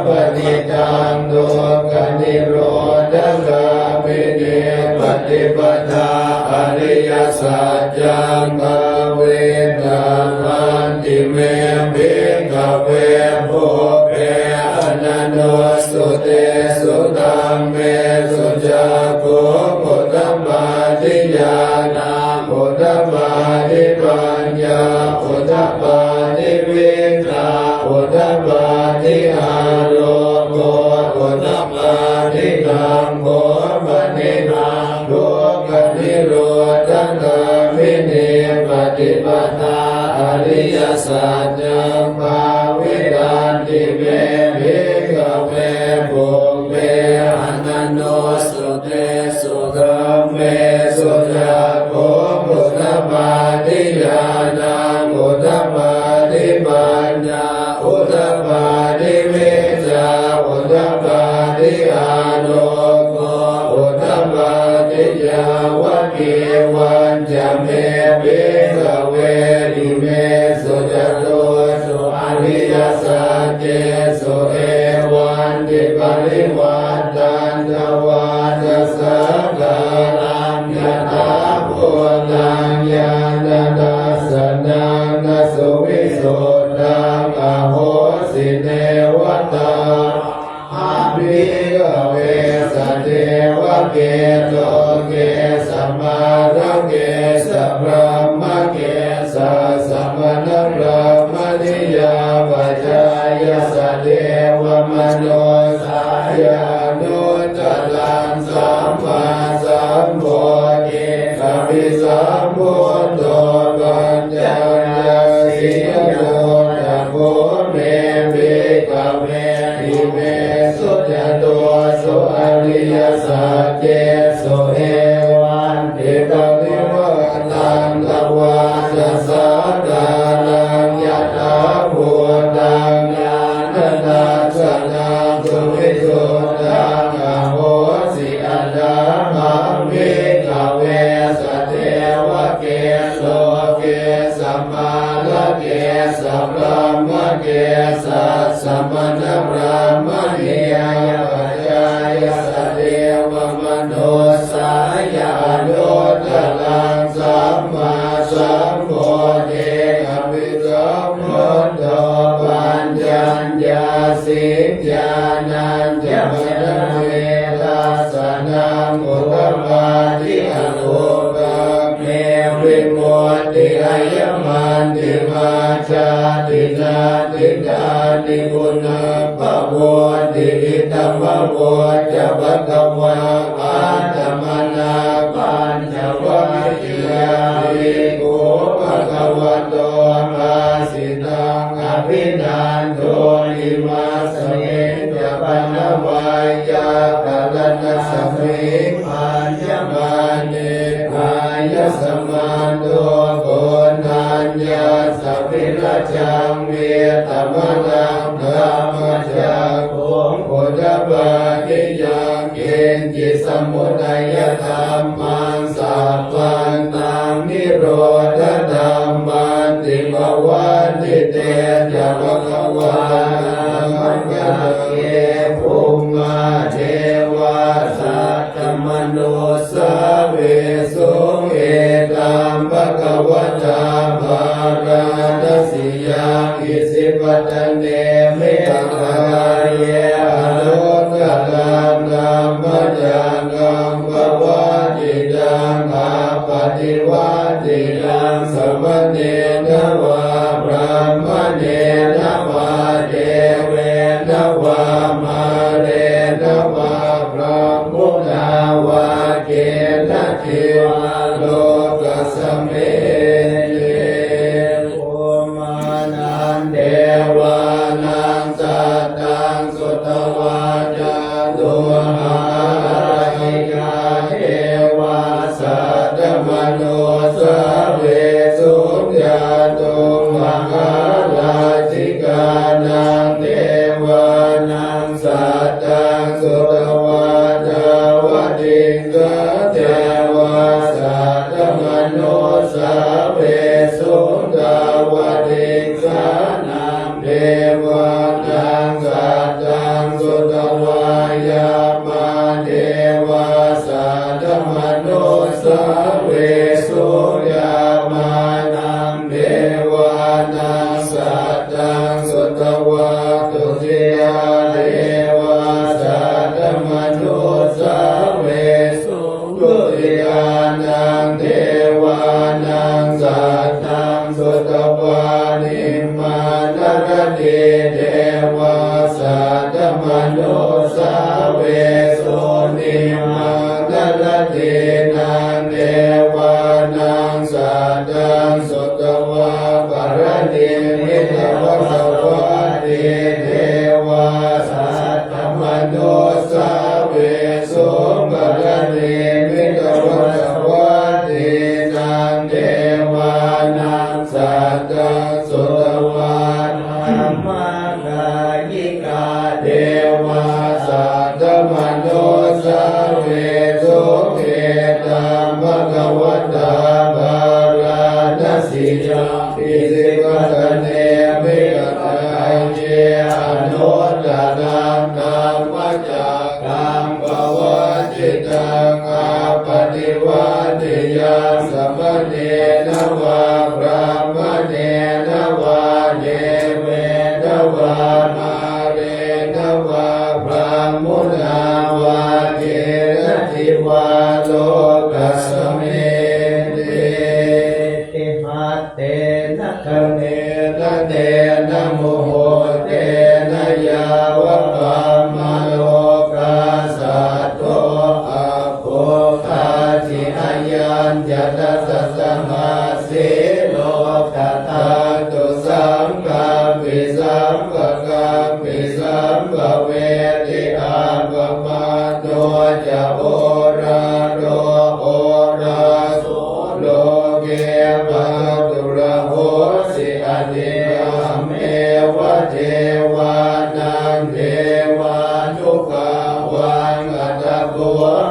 ปนิตังทุกขนิโรธกามิเนปฏิปทาอริยสัจจังภเวตัมมันติเมภิกขเวโภเมอนันโนสุเตสุธัมเมสุจักขุอุทธัปปาทิญาณังอุทธัปปาทิปัญญาอุทธัปปาทิวิชชาอุทธัปปาทิอาโรโกอุทธัปปาทิตังโกปนิตังทุกขนิโรธกามิเนปฏิปทาอริยสัจจังภาวิตันติเมภิกขเวโภเมอนันโนสุเตสุธัมเมสุจักขุอุทธัปปาทิญาณังอุทธัปปาทิปัญญาอุทธัปปาทิวิชชาอุทธัปปาทิอาโรโกอุทธัปปาทิยาวกิวันจะเมภิกขเวริเมสุจโตสุอริยสัจ เวหิเมสุจตัวสุอริยสัจเจสุเอวันติปริวตังตวาจะสัตตานังยะถาภูตังญาณทัสสนังสุวิสุทธังอโหสิอัตถามังวิกเวสเทวะเกโลเกสัมมาลเกสัมพรหมเกสัสสมณพราหมณียปัจจายสเทวมโนสายานุตตลังสัมมาสัมโพธิอภิสัมพุทโธปัญญาญาสิกญาณัญจมะเวทัสสนังอุตตปาทิอรูปังเมวิโมติอายมันติมาชาตินาติดานิกุณาภโวติอิตมะโวจะภะคะวะอาตมนาปัญจวัคคียาภิกขุภะคะวะโตอาสิตังอภินันโทอิมาสเมจะปันวายากัลนะสัมมิปัญญมานิกายสมันโตโกนัญญาสัพพิรจังเวตมนังธรรมจักขุงปุถะปาทิยังเกณฑ์จิสมุทัยธรรมังสัพพันตังนิโรธธรรมันติภวันติเตจะภะคะวะมัญญาเกภูมาเทวาสัตตมนุสาเวสุเอตัมภะคะวะตาภาราณสิยังอิสิปตเนเมตังเยอโลกตังธัมมจังกังภวติตังอาปฏิวัติตังสมเนนะวะพระมเนนะวะเทเวนะวะมาเรนะวะพระมุนาวะเกนะเทวะโลกสเมเยภูมานันเทวานังสัตตังสุตวาจาตุหาริกาเทวาสัตตมโนสเวสุญญาตุมหาราชิกานังเทวานังสัตตังสุตวาจาวติกะเทวาสัตตมโนสเวสุญญาวติกานังเทวานังสัตตังสุตวายามาเทวาสัตตมโนสเวสุญญามานังเทวานังสัตตังสุตวาตุติยาเทวาสัตตมโนสเวสุตุติยานังเทวานังสัตตังสุตวานิมานรติเทวาสัตตมโนสเวสุนิมานรตินังเทวานังสัตตังสุตวาปรณิมิตวะสวะติเทวาสัตตมโนสเวสุปรณิมิตวะสวะตินังเทวานังสัตตังสุตวาธัมมังกายิกาเทวาสัตตมโนสเวสุเกตัมภะคะวะตาภาราณสิยังอิสิปตเนมิกตังเยอนุตตรังธัมมจักขังภวติตังอาปฏิวัติยังสมเนนะวะพระมเนนะวะเยเวนะวะมาเรนะวะพระมุนาวะเกนะทิวะโลกัสเมเตติหัตเตนะคะเนนะเตนะโมโหเตนะยาวะปะมะโล กัมปิสัมภเวติอาปมาโนจะโอราโรโอราโสโลเกปะตุระโหสิอติอัมเอวะเทวานังเทวานุภาวังอัตตะโก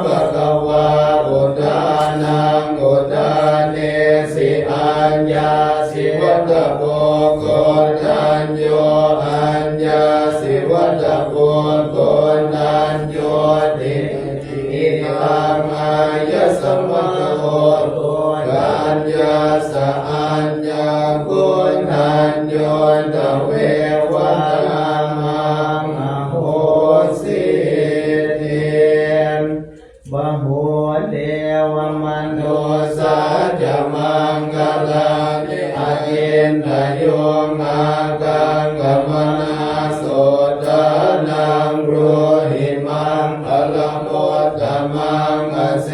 ภะคะวาอุทานังอุทาเนสิอัญญาสิวัตตะโกโกตัญโยอัญญาสิวัตตะโกโกตัญโยติอิทังอายะสัมมาโหกัญญาสะอัญญากุณัญโยตะเววะนามังโหสิเทมบะโหเทวมโนสาจะมังกลังนิอาเอนทะโยมากังกมนาโสตานังโรหิมังพลังโมตมังอเส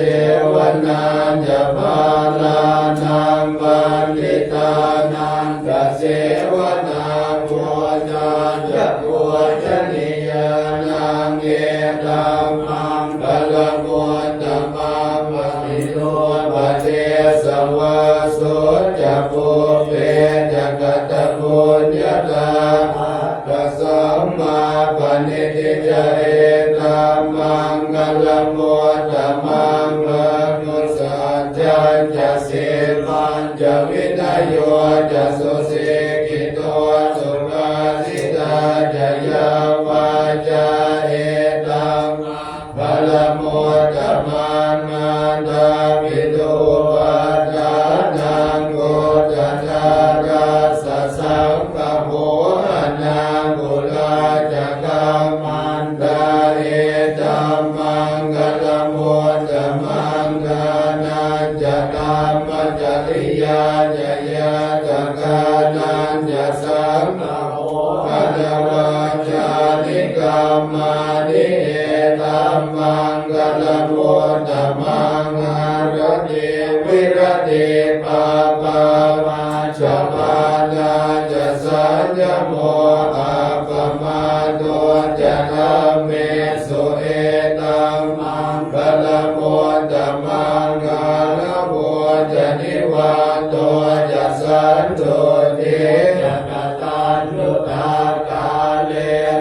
วนาจะพาลานังบัณฑิตานังกเสวนาปัวจาจะปัวจนิยานังเอตัมมังพลังโมตมังปฏิโลปเทสวะโสจะปุเปจะกตะปุญญาตาตัสสัมมาปณิทิจเอตัมมังกัลโมตมังมะนุสัจจันจะเสมันจะวินโยจะสุเสกิโตสุภาสิตาจะยาวาจาเอตัมมังกัลโมตมังมันดาวิตุปัฏฐานังโกตตาราสสังฆโหนังกุลาจักขามันดาเอตัมมังกัลโมตมังกานันจะธัมมจริยาจะยะจักขานันจะสังฆโหกัลวาจานิกรรมานิเอตัมมังกัลโมตมังอารติวิรติปาปามาชปานาจะสัญญโมอาปมาโตจะธัมเมสุเอตัมมังกัลโมตมังกาลโมจะนิวาโตจะสันโตเทจะกตัญญูตากาเล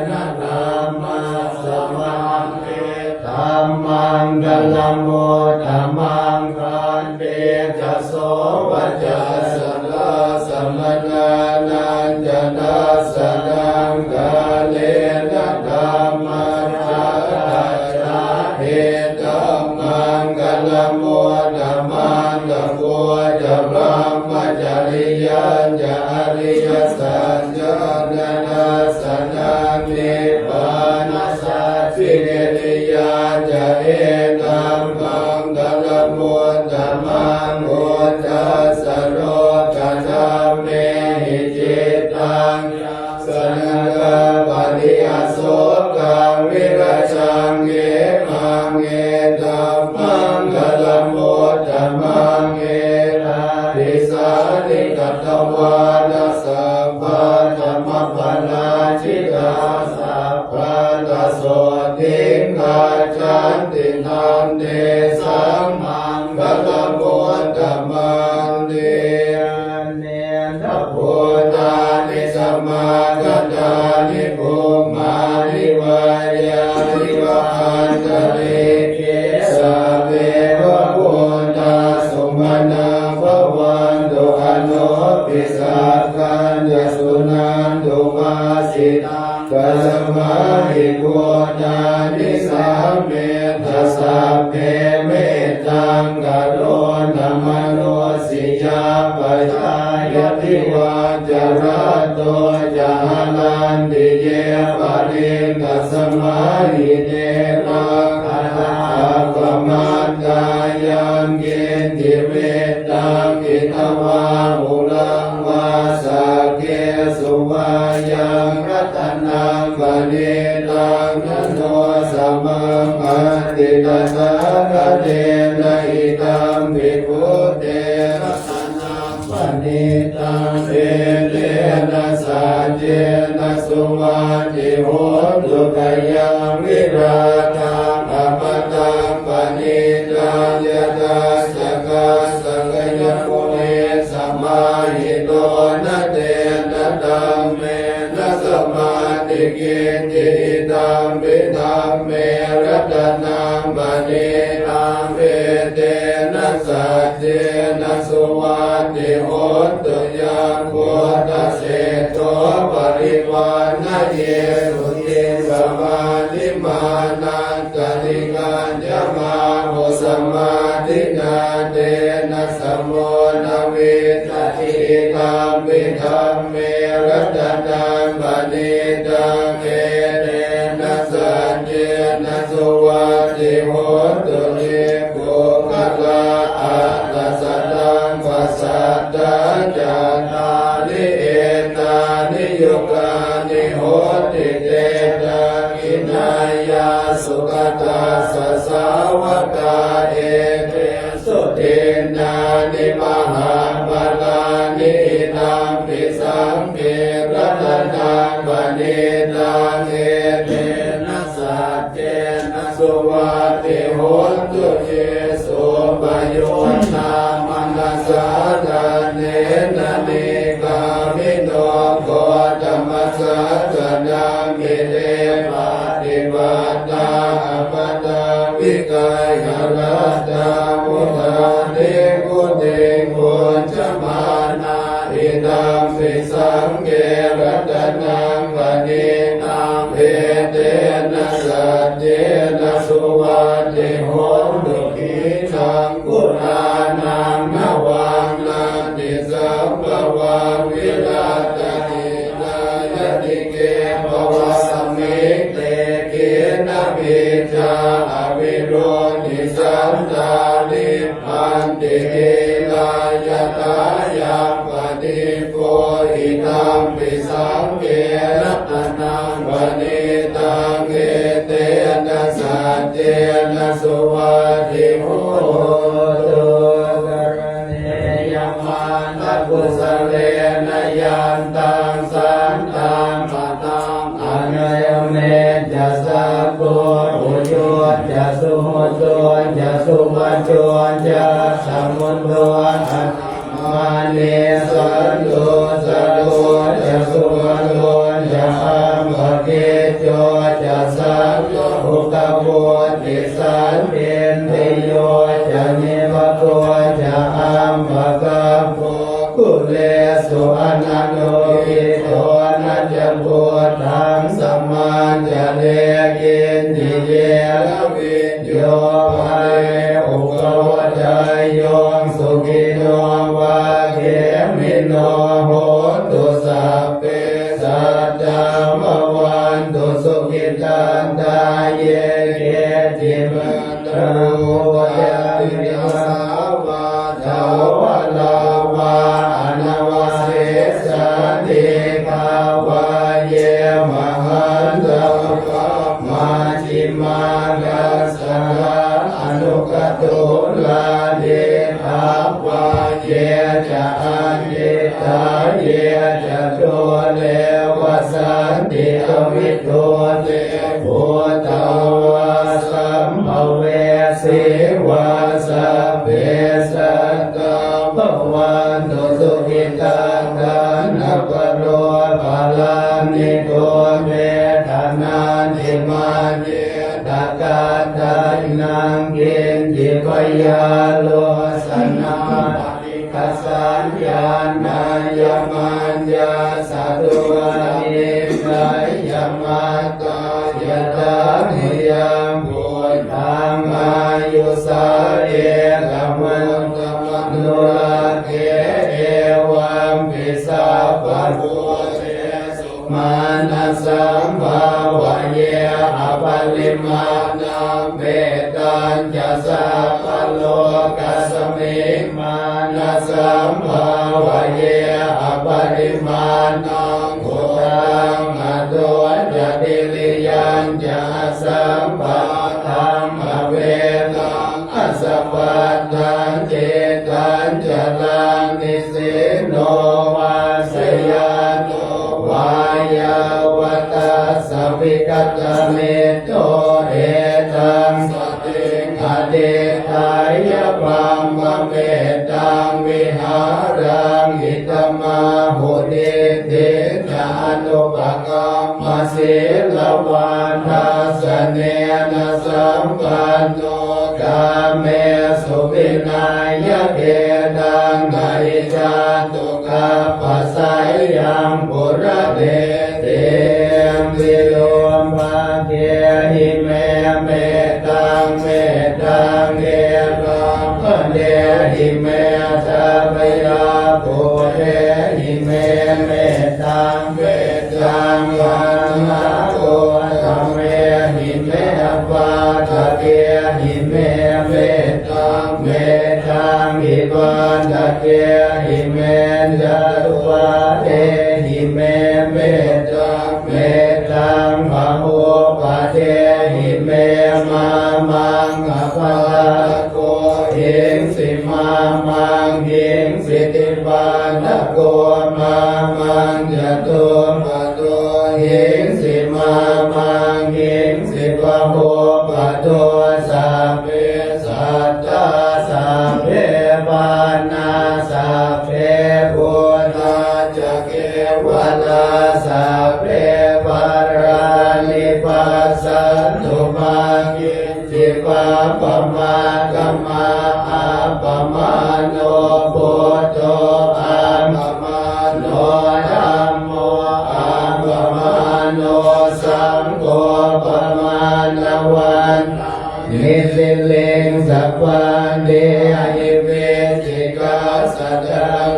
นะธัมมาสมังเตธัมมังกัลโมตมังกันเตจะโสวัจจะสลาสมนานันจะนัสสนังกาเลนะธัมมาจะตัจจาเหตัมมังกัลโมตมังกะโกจะพระมจริยัญจะอริยสัจจะนัสสนังนิพพานัสสัจจิเนติยาจะเอตัมมังกัลโมตมังโอจัสสโรกัจจเมหิจิตังสนังกปฏิอโศกังวิรัชังเอมังเอตัมมังกัลโมตมังเอราติสานิกัตตวานัสสัพพะธัมมปนาจิตาสัพพะตัสโสติงกัจจันตินันเตสัมมังกัลโมตมังเตเนนะโพธานิสัมมากัตตานิภูมานิวายานิวะอันตะเรเกสะเววะโพธาสุมาณังภวันตุอโนปิสักขัญญสุนันตุมาสิตังกัสมาหิโกธานิสัมเมทัสสะเพเมตังกะโรนะมโนสิยาปชายติวาจระโตจะหาลันติเยปะริงกัสมาหิเตนะอะระปะมัตตายังเกณติเวตังอิทวาหุลังวาสักเกสุวายังรัตนังปณิตังนโนสัมมังอติตัสสะกะเตนะอิตัมภิกขุเตรัตนังปณิตังเตเตนะสัจเจนะสุ มาติโหตุกายังวิราทังอปตังปณิตังยตาสกาสกยปุเรสัมมาหิโตนะเตนะตัมเมนะสมาติกิติตัมปิธัมเมรัตนังปณิตังเวเตนะสัจเจนะสุวัตติโหตุยังพุทธเสโตปริวานเยสุติสมาธิมานันตติกันยมาโหสมาธินาเตนะสมโมนาวิตติตัมปิธัมเมรัตนังปณิตังเอเตนะสัจเจนะสุวัตติโหตุเยกุกะลาอัตตสัตตังปัสสัตตาจานานิเอตานิโยกานิโหติเตตากินายาสุขตาสสาวกาเอเตสุเตนานิมหาปลานิตัมปิสังเกรัตนังปณิตังเอเตนะสัจเจนะสุวัตติโหตุเยสุปโยนามนัสสาเนนะเนกามิโนโกธัมมัสสะกนามิเตปะติวัตตาปะตาวิกายรัตตามุทาเตกุเตกุจมานาอิตัมปิสังเกรัตนังปณิตังเอเตนะสัจเจนะสุวัตติโหตุกิทังกุณานังนวังนันติสัมภวังวิราตตินายติเกภวสมิเตเกนะปิจาอวิโรติสันตานิพันติเกลายตายังปฏิโกหิตัมปิสังเกรัตนังปณิตังเอเตนะสัจเจนะสุวัตติโหตุกรณียมานะกุสเลนะยันตังสันตังปะตังอนยเมจะสัพโพอุโยจะสุโหตุจะสุวัจโจจะสัมมุตโตอัตมาเนสันโตสัตโตจะสุวัตโตจะอัมภเกโจจะสัพโตอุกโวติสันเพ็นเทโยจะเนวะโกจะอัมภกโพกุเลสุอนันโนกิโตนะจะพุทธังสัมมาจะเลกินติเยละวิญโยภะเรอุกวะจายโยสุขิโนวะเขมิโนโหตุสัพเพสัตตามวันตุสุขิตันตาเยเกจิมันตรูยาวิมัสสาวะทาวะลาวะอนาวะเสสันติภาวะเยมหันตะมาจิมากัสสะอนุกตุลาเดภาวะเยจะอันเดตาเยจะโตเลวะสันติอวิโตเตโพตาวะสัมภเวสีวะสัพเพสัตตาภวันตุสุขิตังกันนัปโรภาลานิโกเมธานาธิมาเยตกาตานังเกณฑ์จิปยาโลสนาปิคัสสัญญาณายมันยาสัตุวานิกายมัตตายตานิยังพุทธังอายุสาเอกมันตมโนราเกเอวัมปิสัพพะพุทเตสุมานัสสัมภาวะเยอปริมาณังเมตตัญจะสัพพะโลกัสสมิมานัสสัมภาวะเยอปริมาณังโคตังอโตจะติลิยัญจะสัมภะธัมมเวตังอัสสะปัตตังเจตัญจะลังนิสิโนวาสยาโนวายาว สวิกัตเมโตเอตังสติอเดทายะปัมมะเมตังวิหารังอิตมาหุเดเตญานุปกรรมศีลวาทาสเนนะสัมปันโนกาเมสุวินัยเกตังไกจาตุกาปัสสายยังปุระเดเตมวิโลมะเกหิเมเมตังเมตังเกรังพะเดหิเมตาปยาปุเรหิเมเมตังเวตังวันนาโกธรรมเมหิเมปาทะเกหิเมเมตังเมตังหิวันทะเกหิเมจารุวาเตหิเมเมตังเมตังภะโหปะเทหิเมมามังอภะโกหิงสิมามังหิงสิติปานะโกมามังยะโตปะโตหิงสิมามังหิงสิปะโหปะโตสัพเพสัตตาสัพเพปานาสัพเพพุทธาจักเกวัลาสัพเพปารานิปัสสันตุมากิจิปะปะมะกัมมาอะปะมาโนพุทโธอะปะมาโนธัมโมอะปะมาโนสังโฆปะมาณวันนิสิเลงสัพพันเดหิเวจิกาสัจจ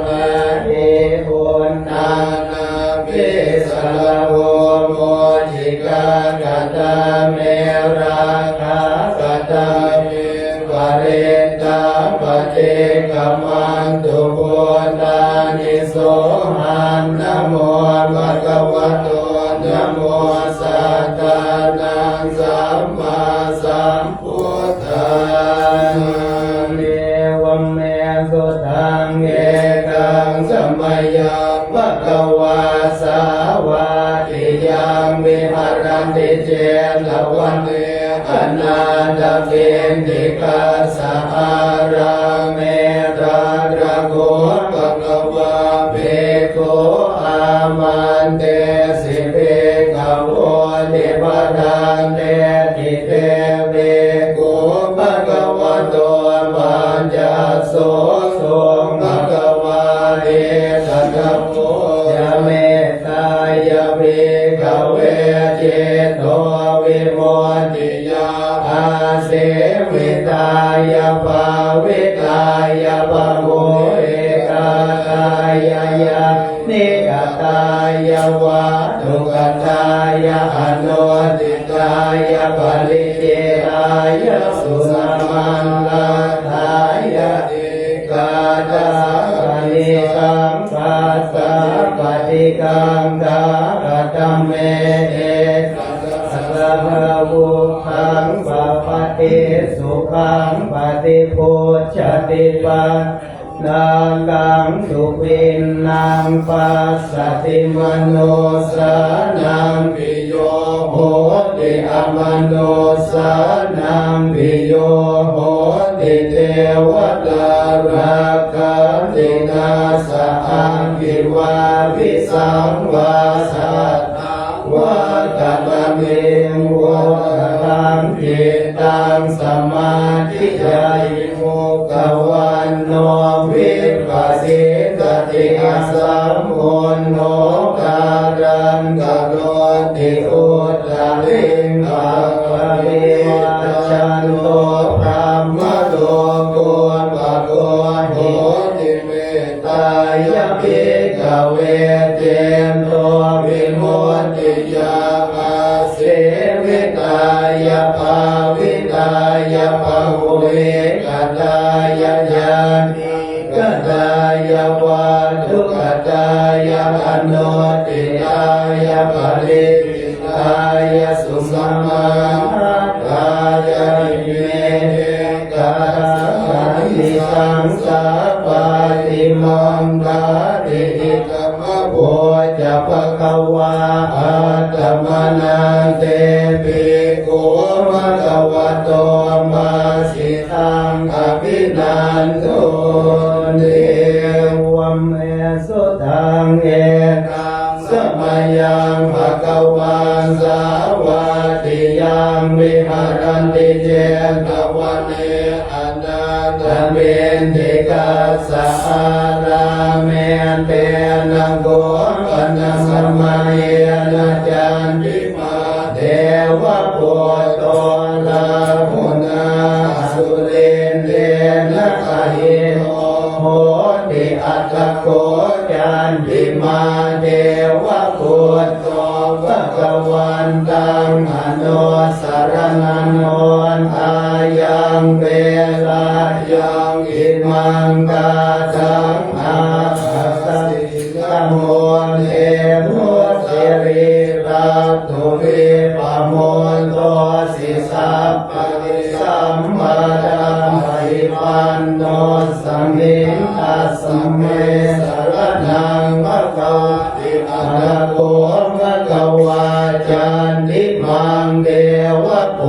วัตถิปุณณานาภิสารโวโมจิกากตาเมราคากตาเมปะเรตาปะเจกมันตุโพตานิโสหันนะโมภะคะวะโตนะโมสัตตานังสัมมาสัมพุทธังเอวเมสุทังเอกังสัมมายังภะคะวาสาวาติยังวิหารันติเจตวันเนอนาถเปินติกัสสะอาราเมตาระโกภะคะวะเภโกอามันเตสิเภกโวนิพพาเตติเตเวโกภะคะวะโตปัญจโสโสภะคะวะเอตัสสะโพยะเมตายะเภกเวเจโตวิโมติยาอาเสวิตายะภาวิตายะภะโมเอกากายยะนิกตายะวะทุกตายะอโนติตายะปริเจตายะสุสัมมันลทายะติกาตาปณิกังปัสสะปฏิกังตากตัมเมเอสัพพะวุขังปะปะติสุขังปฏิพุชชติปันนากังสุวินนังปัสสติมโนสานังปิโยโหติอมโนสานังปิโยโหติเทวตาราคันตินาสหังกิวาวิสังวาสัตวะตะเมวะตังจิตตังสมาธิยายิโมกวันโนวิปัสสิตติอาสัมโอนโนการังกโรติอุตตริงภะคะวิวัชชันโตพระมะโลโกภะโกโหติเมตายะภิกขเวเจนโตวิโมติยาอาเสวิตายะภาวิตายะภะโหเวกตายะญาณิกตายะวะทุกตายะอโนติตายะปริปิตายะสุสัมมาตายะเมกะสันติสังสาปาติมังกาติอิตมะโพจะภะคะวะอะตมนา เตปิโกภะคะวะโตมาสิทังอภินันโทเนวมเมสุตังเอกังสมัยยังภะคะวันสาวาติยังวิหารันติเจตวันเนอนันตเมนติกัสสะอาราเมนเตนะโกปันนะสมัยนะจันติมาเทวะโพโตลาหุนาสุเรนเดนะคาเยโนโหติอัตตะโกจันติมาเทวะโพโตภะคะวันตังอนุสรณันโนอายังเวลายังอิมังกาตังอาภัสสิกโมเอมุเสรีราตุริปโมนโตสิสัพพะสัมมาดาหิปันโนสัมมิทัสสะเมสรนังภะคะวะติอะระโกภะคะวาจันติมังเดวะโพ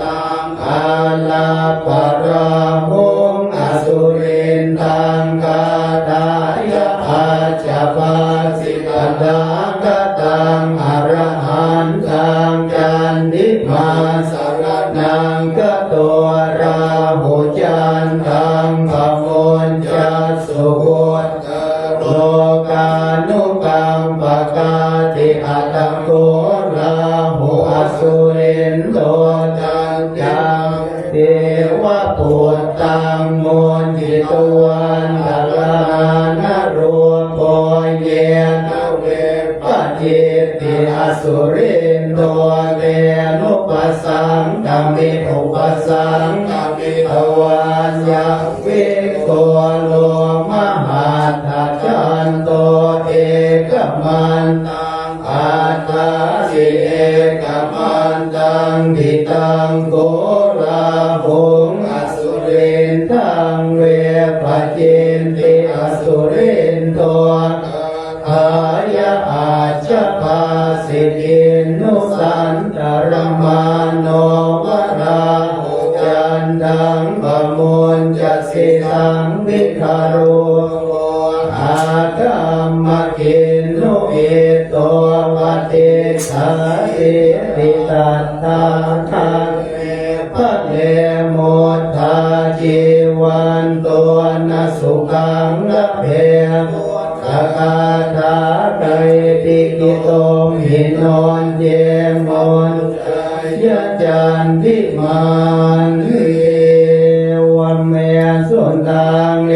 ตังอาลาปะราหุงอสุรินตังกาตายะอาจาปาสิกตังกตังอรหันตังจันติมาสรนังกตัวราหุจันตังขมุญจัสสุโขตโลกานุกัมปะกาติอัตตโกราหุอสุรินโตจันจังเทวะปุตตังมุนจิตวันตะลานรูปโยนเวปจิตติอสุรินโตเตนุปัสสังกามิอุปัสสังกามิภวันยักวิโกโลมหาทัจจันโตเอกมันตังอัตตาสิเอกมันตังทิตังโกลาหุงอสุรินตังเวปจินติอสุรินโตอายะอาจปาสิกินุสันตรมาโนวราหุจันตังปมุญจัสสิตังวิคารุอากามกินุอิโตวัติสาสิติตัตตาทังพระเนโมทาจีวันตัวนาสุขังละเพสกาถาไกติกิโตมหินนเยมนยะจันทิมันเอวเมสุตังเอ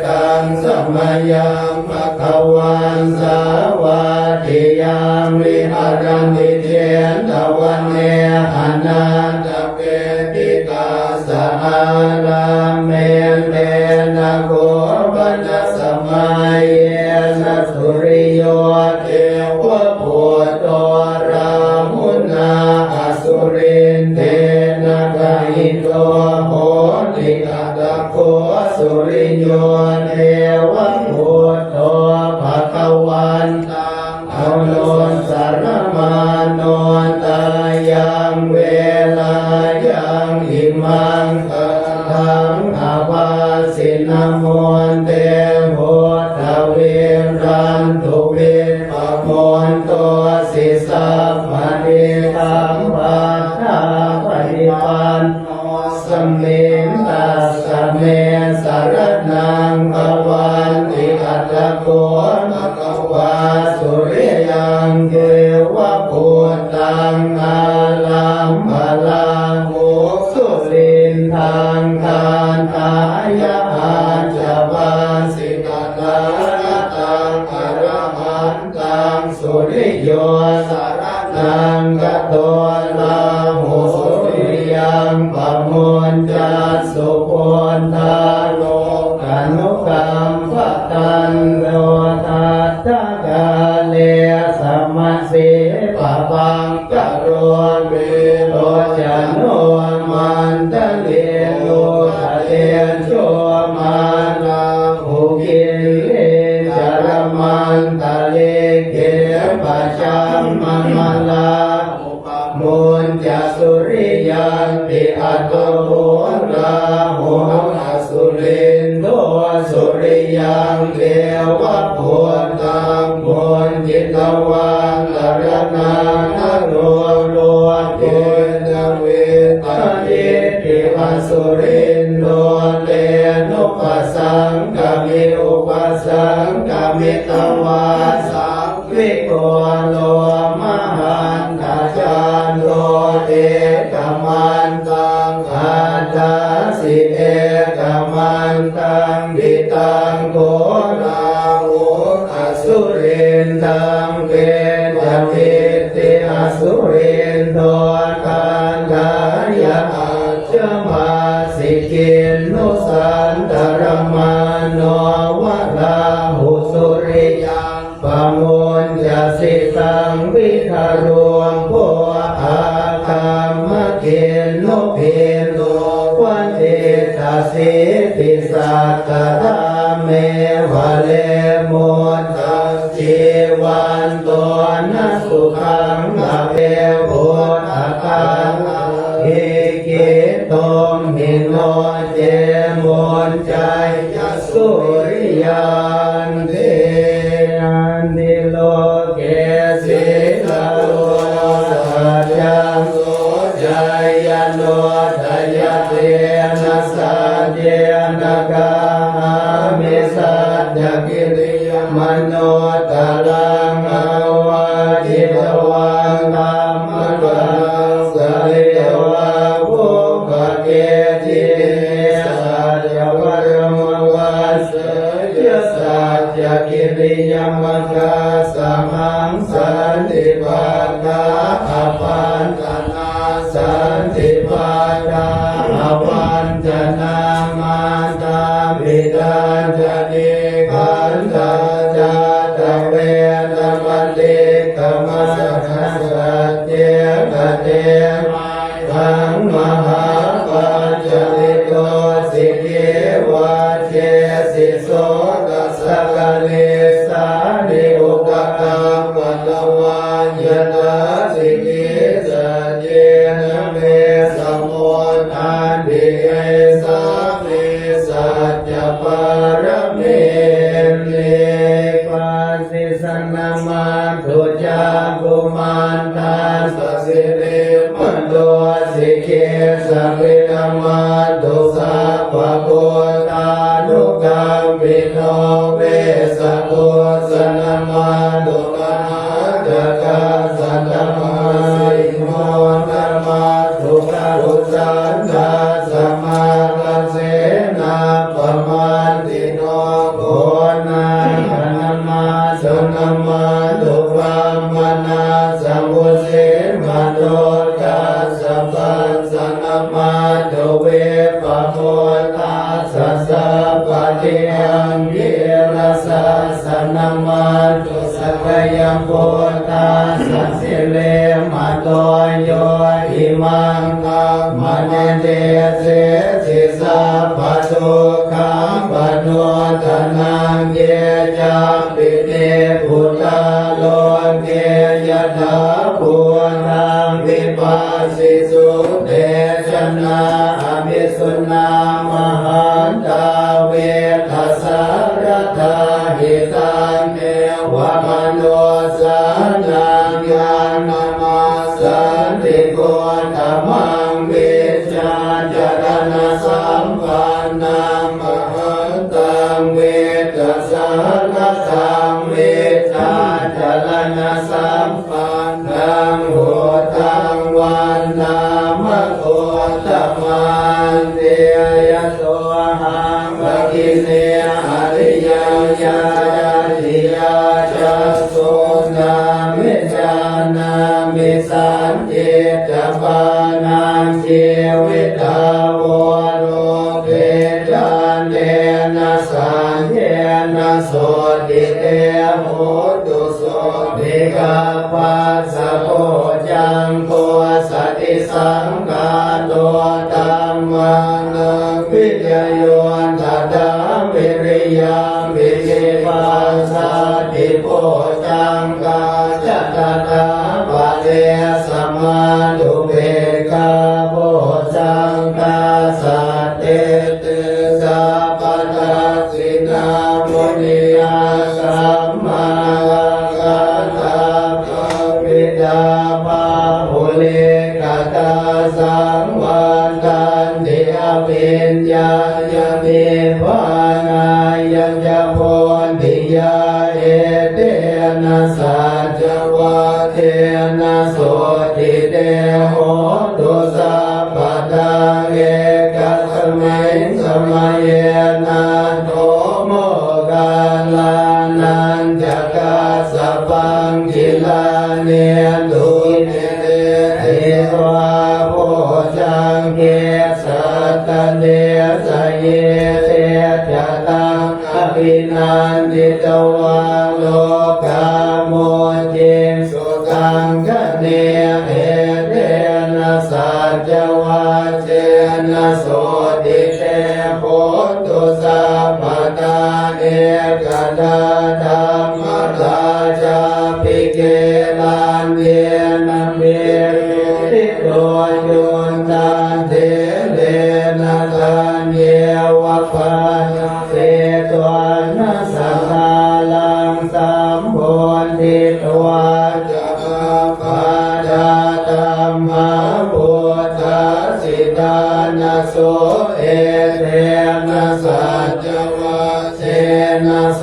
กังสมัยยังภะคะวันสาวาติยังวิหารันติเจตวันเนอนันตเปติกาสะอาราเมนเตนะโกปัญจสมัยนะสุริโยเทวะโพโตรามุนาอสุรินเทนะกายิโตโหติอัตตะโกสุริโยเทวะโพโตภะคะวันตังอโนสารมาโนตายังเวลายังอิมังทังอาภาสินะโมเตโหทเวรันตุเวปโมนโตสิสัพพะเนตังปัฏฐาปฏิปันโนสัมมิตัสสะเมสรนังภวันติอัตตะโกภะคะวาสุริยังเทวะปุตตังอาลัมภลังโมสุรินทางทานทายะอาจาปาสิกตังอรหันตังสุริโยสารนังกโตลาหุสุริยังปโมนจัสสุโพนทาโลกานุกัมปตันโนทัตตะกาเลสัมมาสิปะปังกะโรเวโรจันโนมันตะเลโลทะเลโชมานาหุกิเลจารมันตะเลเกปะจัมมะมะลาอุป มุญจะสุริยังติอัตโภลาหุอสุรินโทสุริยังเทวะโพตังโพจิตวันตรณาทโลโลเกณเวตานิติอสุรินโลเลนุปัสสังกมิอุปัสสังกมิตวาสังวิโกโลมหันตาจารโลเอกมันตังอาตาสิเอกมันตังดิตังโกนาหุอสุรินตังเวทติติอสุรินโทกันดายะจมาสิกินนุสันตรมาโนวะลาหุสุริยังปะมุญจะสิตังวิทารวงโพอาคามะเกโนเพโลวันเตตาสิติสัตตะธรรมเมวะเลโมตังจีวันโตนะสุขังอเวโหอาคังเอเกโตมหิโนเจโมนใจยสุริยันเทอันติโลเกสิลาโลสัจจังโสจายโนทายาเตนะสัจเจนะกามิสัจจกิริยมโนตะลังอวาจิตวันธัมมะวังสเลวะภุปเกติสัจจวรมวัสสยสัจจกิริยมกาสมังสันติปาตาอปันตนาสันติปาตาอปันตนามาตาปิตาจติขันธาจาตเวตมัลลิกมัสสัสสะเจกเตทังมหาปัญจลิโกสิเกวะเจสิโสตัสสะกะเลสานิอุปกังวัตวันยตาสิเกสัจเจนะเมสมุทธานิเอสาเมสัจจปารเมเนปัสสิสนามาตุจาภูมันตาสัสสิเรมโตสิเกสัพพิธรรมาตุสัพพะโพธานุกามิโนเวสะโพสนามาตุกาจะกาสัตตมาอิโมธรรมาตุกาอุสันตาสมาลเสนาปมันติโนโกนาคณมาสนามาตุปามนาสัมพุเสมาโตกาสัพพันสนามาตุเวปะโมตาสัสสะปะเทอังเยระสัสนามาตุสักยัมโพตาสัสสิเลมาโตโยอิมังคัมมะเนเตเสสิสัพพะทุกขังปะโนทนังเยจัมปิเตพุทธาโลเกยถาภูนังวิปัสสิสุเตชนะอภิสุนามหันตาเวทัสสะรัตถาหิตังเนวะมโนสันนังญาณมาสันติโกธรรมังวิจาจารณสัมปันนังมหันตังเวทัสสะรัตถังวิจาจารณสัมปันนังโหตังวันนามโคตมันเตยโสหังภกิเนหริยญาติยาจัสสุนามิจานามิสันเจตปานังชีวิตาวโลเกจันเตนะสัญเยนะโสติเตโหตุโสติกาปัสสะโพจังโพสติสังฆาโตธัมมังวิจโยทัตถาวิริยังวิจิปัสสติโพจังกาจัตตาปะเทสมา ตุเบกาโพสังคาสัตเตติสัพพทัสสินามุนิยาสัมมากัตถาภวิดาภาหุลิกตาสังวันตันติอภิญญาญาณิวานายญญาโพธิยาเอเตนะสัจวะเทนะโสติเตโหตุสัพพทาเอกัสมิงสมัยนะโตโมกาลานันจักกัสสะปังกิลาเนตุเนเทวาโพจังเกสัตเนสเยเตจตังอภินันติตวาโลกาโมจิสุตังกเนเอเตนะสัจวะเจนะโสติเตโหตุสัพพทาเอกตาธรรมราชาภิเกลันเยนะเมติโตโยนตันเทเลนะทันเยวะปะเสตวานะสังฆาลังสัมโพธิตวาจะปาดาตัมมะพุทธสิตานะโสเอเตนะสัจวะเสนะโส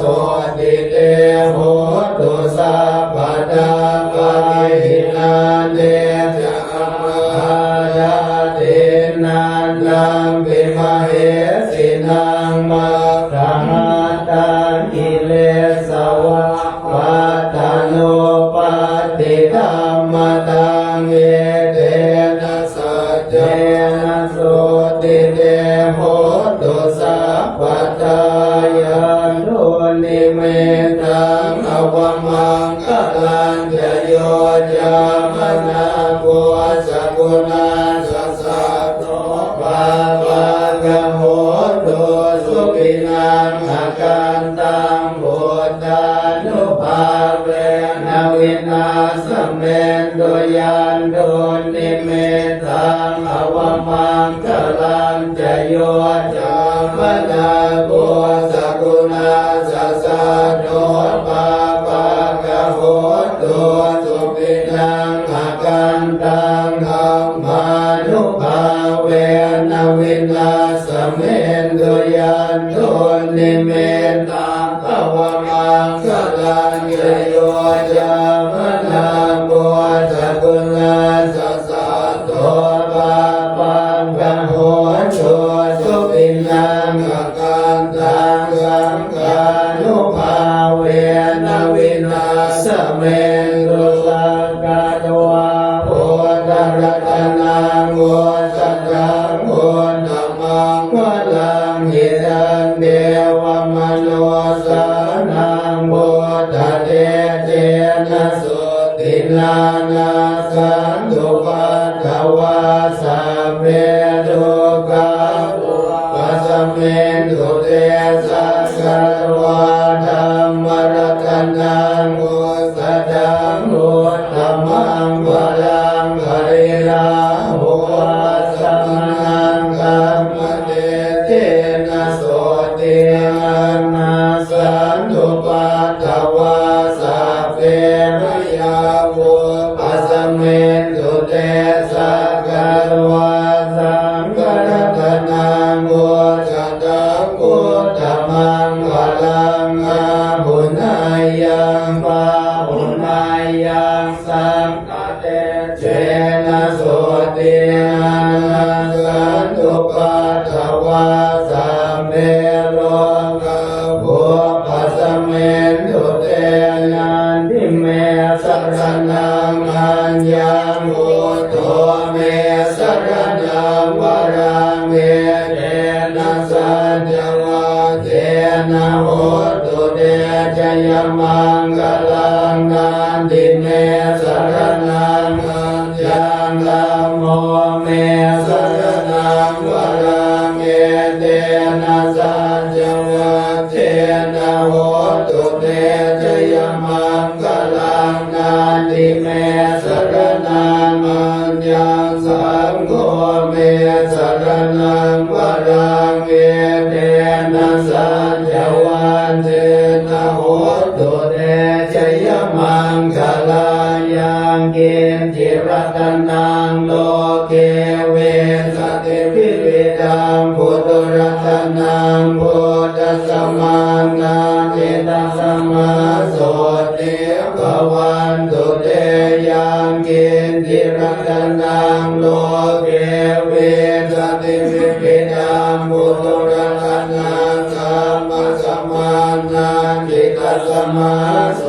ติเตโหตุสัพพทาปะหินาเนจะอาดาเตนันลังปิมเหสินังมารังตังกิเลสวะวัฏโนปัฏฐิธัมมตังเอเตนะสัจเจนะโสติเตโหตุสัพพทายันโทนิเมตังอวมังคลังจะโยจามนาโกสกุณาสัสสะโตภาวะกะโหตุสุขินังอาการตังโพธานุภาเวนะวินาสเมนโดยันโดนิเมตังอวมังคลังจะโยจามนาโกสกุณาสัสสะโตภาวะกะโหตุสุขินังอาการตังธัมมานุภาเวนะวินาสเมนโดยันโดนิเมตังอวมังคลังจะโยจามนาโกสกุณาสัสสะโตภาวะกะโหตุสุขินังอาการตังสังฆานุภาเวนะวินาสเมนโดสังฆาตวาโพธรัตนังโมสัจจังโมธัมมังวะลังหิรันเดวมโนสานังโมทะเตเจนะสุตินานาสันตุปัฏฐวาสัพเพทุกขาปัสสเมนตุเตสัสสะวะธัมมรัตนังโมสัจจังโมธัมมังวะลังหริลาโหสัมนังกัมมะเตเตนะโสตินาสันตุปัฏฐวาสัพเพมยาโวปัสสเมนตุเตสักกะวะสังฆรัตนังโมจัตตังโมธัมมังวะลังอาหุนายังปาหุนายังสังฆเตเจนะโสตินาสันตุปัฏฐวาสัพเพโลกาโภปัสสเมนตุเตนันทิเมสัรนังอัญญังโมโตเมสัรนังวรังเมเตนะสัจวะเตนะโหตุเตจยมังกลังนันทิเมสัรนังอัญญังลัมโมเมสัรนังวรังเมเตนะสัจวะเตนะโหตุเตจยมังกลังนันทิเมสัรนังอัญญ ยังสังโฆเมสรณังวรังเอเตนะสัจจวันเตนะโหตุเตชยมังคลายังเกณฑ์จิรัตนังโลเกเวสติพิริตังพุทธรัตนังพุทธสมังนาจิตสมาโสติภวันตุเตยังเกณฑ์จิรัตนังโลเกเวสติพิริตังพุทธรัตนังธัมมสมังนาจิตสมาโส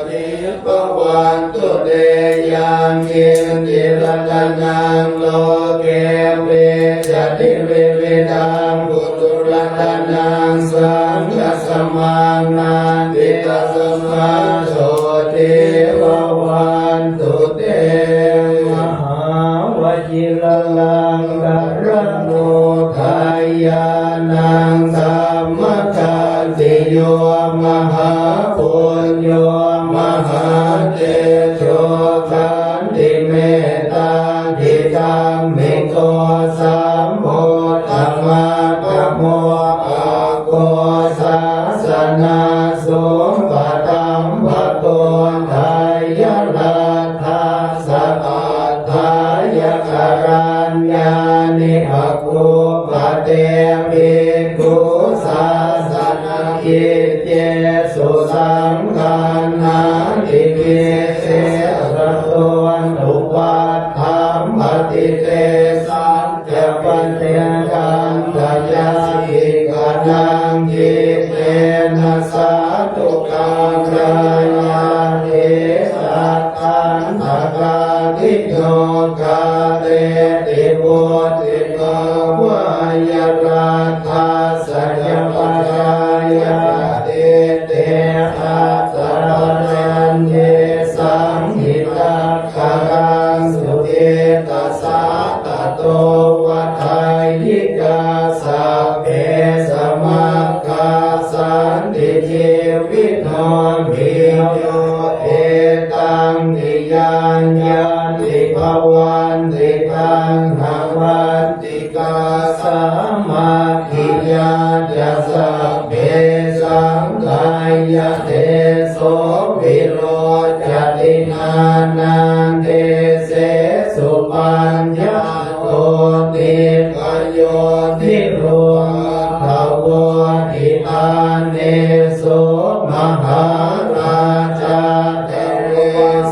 ติภวันตุเตยังเกณฑ์จิรัตนังโลเกเวสติพิริตังพุทธรัตนังสังฆสมังนาจิตสมาโสติภวันตุเตมหาวชิรลังกรโนทายานังสัมมทันติโยมหาปุญโยมหาเตโชขันติเมตตาทิตังมิโกสัมโพธรรมะกโมอาโกสาสนาสมปตัมภะโกทายาลาทาสะอาทายะกรัญญานิอักขุปะเตภิกขุสาสนากิจเจสุสังฆานาติเกเสระโตนุวัฏธรรมปฏิเตสัจจะปัญญากันตยาสิกนังจิตเตนะสาตุกังรายาเทสัตตันตกาทิโยกาเตติโวติโกวายราธาสัจจปัญญาเตเตอาตารัญเยสังหิตาคารังสุเตตัสสะตะโตวัฏัยยิกาสัพเพสมัคคาสันติเจวิโนมิโยเอตังนิยานยานติภวันติตังหาวันติกาสัมมาทิยาจะสัพเพสังฆายะเทโสวิโรจตินานังเทเสสุปัญญาโตติปโยติโรภาวติตาเนโสมหาราชาเทเว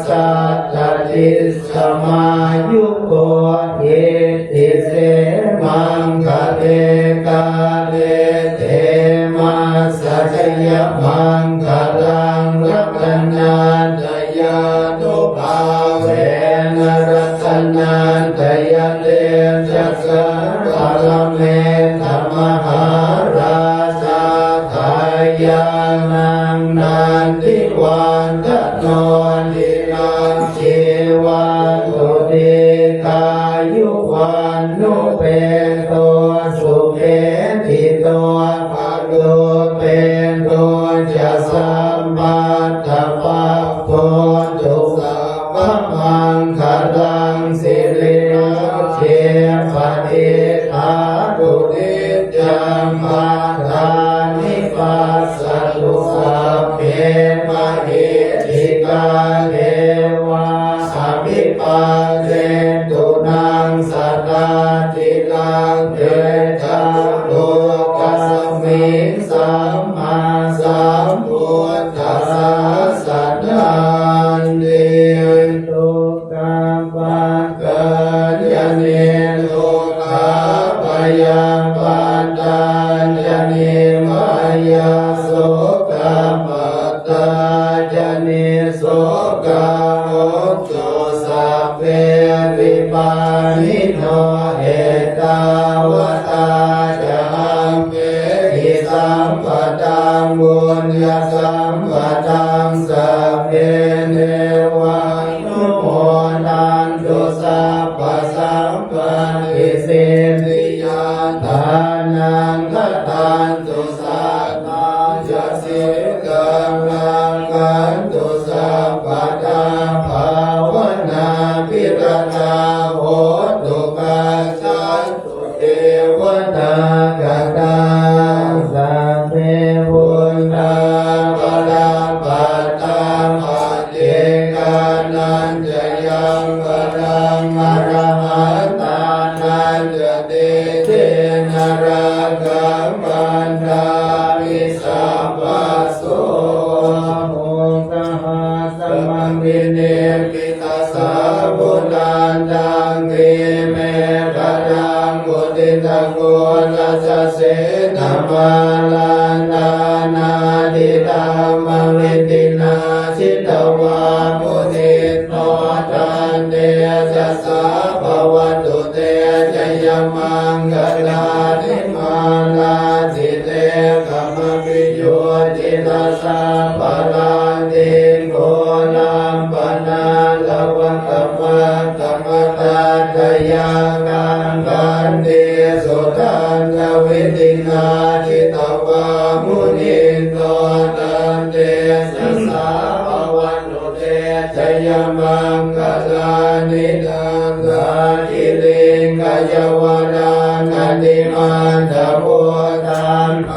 สัตตติสมายุโกเอติเสมังคะเตกาเลเทมาสัจยมังคะลังรัตนันตยาตุภาเวนรัตนันตยเลจักขังพลเมธรรมหาราชาทายานังนันทิวันทโนนิรังชีวันตุติกายุวันนุเป็นตัวสุเขติตัวภาลุเป็นตัวจะสัมปัตถะปะโพตุสัพพมังคลังสิริเชปฏิทาตุติจัมมาทานิปัสสตุสัพเพมหิติกาเทวาสัพพิปัสเสตุนังสัตตาติลังเตชะโลกัสมิงสัมมาสัมพุทธัสสะสัทธานิทุกขาปัจจยเนทุกขาปยังปัตตายเนมายาโสกปัตตายเนโสกโหตุสัพเพวิปานิโนเอตาวตาจัมเปหิสัมปตังบุญญาสัมปตังสัพเพเทวานุโมทันตุสัพพสัมปันติสิทธิยาทานังทัตตันตุสัพพัญญสิกังลังกันตุสัพพะทาภาวนาปิรณาโห อรหันตานันจติเทนราคัมมันดามิสัมปัสโสโมกหัสมังวิเนปิตาสาบุลันตังเกเมฆรังกุติตะโกนัสเสนามาลันตานาดิตามวิตินาชิตวามุนิโนตันเตจัสสะภวันตุเตจยมังคลาธิมาลาสิเตกัมปิโยจิตาสาภลาติโกนัมปนาลวังกัมมะกัมมตาตยากังกันเตสุทันตวิตินาจิตวามุนิโนตันเตสัสสะภวันตุเตจยมังคลานิทังกาจิลิงกายวรานันติมันตะโพธังภ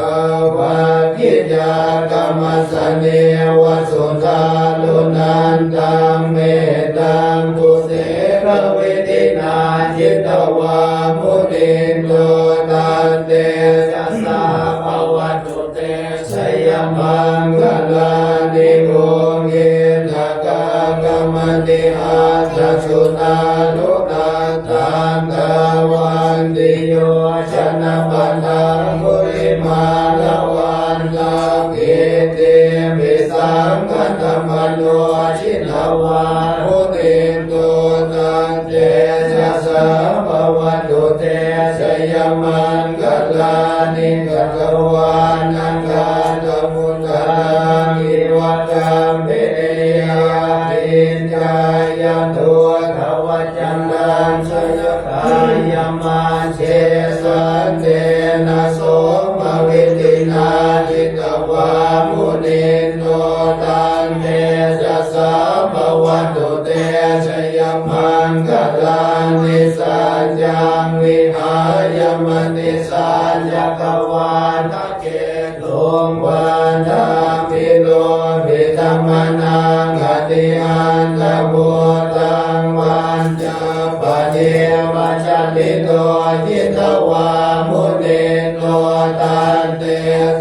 วะกิจากรรมสเนวสุทาลุนันตังเมตังตุเสภเวทินาจิตวามุนิโนตันเตสัสสะภวันตุเตสยมังคลานิโกเกณกากรรมติอาทัสสุตาลุนันตังกวันติโยชนะปันธังมุริมาลวันตังเกเตมิสังคันธมโนชินวามุนิโนตันเตสัสสะภวันตุเตสยมังคลานิกัตวานังกาตมุตตังอิวัตตัมเปยาตินจายตุทวจันตังสยกายมันเชสันเตนะโสมวิตินาจิตวามุนิโนตันเตจัสสะภวันตุเตชยมังคลานิสัญญังวิหายมนิสัญญกวาทะเกตุงวันทามิโนภิธรรมนังอติอันตะบุตังวันจะปะเทวะจันติโตจิตวามุนิโนตันเต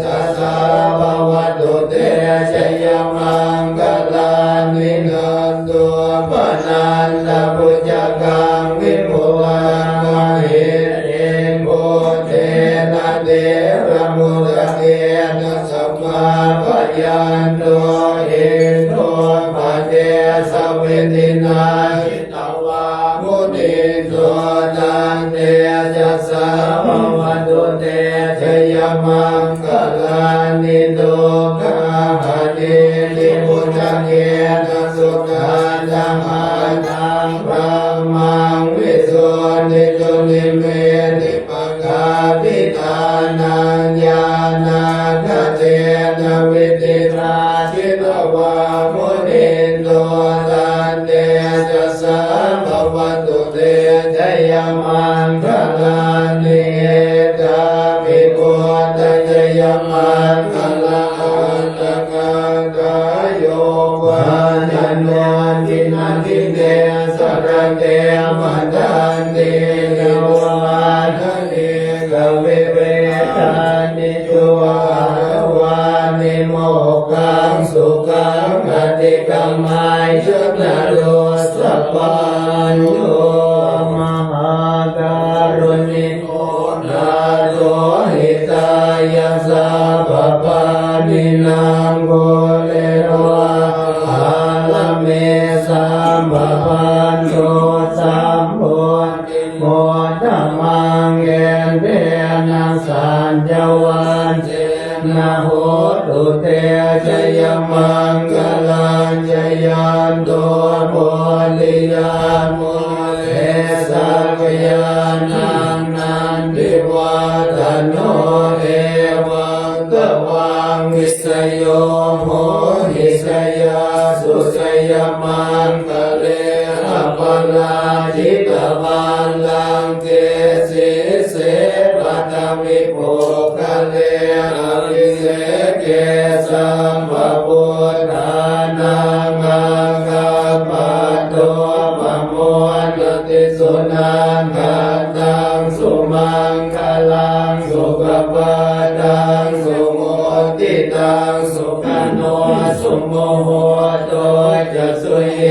สัสสะภวันตุเตชยมังคลานินันตุปนันตปุจจกังวิมุวังเหตุเองโบเทนะเดระมุตเตนะสัมมาปัญญาโนเอโนปะเตสเวทินาจิตวามุนิโนตันเตจัสสะภวันตุเตชยมังคลานิโนกาหะเนติมุตเกนะสุขันธังอาทังพระมังวิสุทธิจุลิเมติปังกาปิตานัญญาณาคเตนะวิติราชิตวามุนิโนตันเตจัสสะภวันตุเตชยมังคลานิเอตาภิกขุตชยมังคลาตกาตายโยวานันวันทินันทิเตสระเตมันตันเตโยวานันเตกเวเวทานิจุวาวานิโมกังสุขังอติกัมมัยชุนาโลสัพพัญโยมหาการุณิโกนาโลหิตายาสัพพะนินังโกเลโรอาลเมสัมภพันโตสัมโพธิโมธัมมังเอนเดนะสัญญวันเจนะโหตุเตชยมังคลังชยันโตโพธิยามุเตสักยานังนันติวัฏโนเอวังตวังวิสโยโหหิสยาสุสยมังคะเลหปลาจิตบัลลังเกสิเสปัตมิโภคะเลอภิเสเกสัมภพุทธา สุนันตังสุมังคลังสุขปาดังสุโมติตังสุขโนสุโมโหโตจะสุเย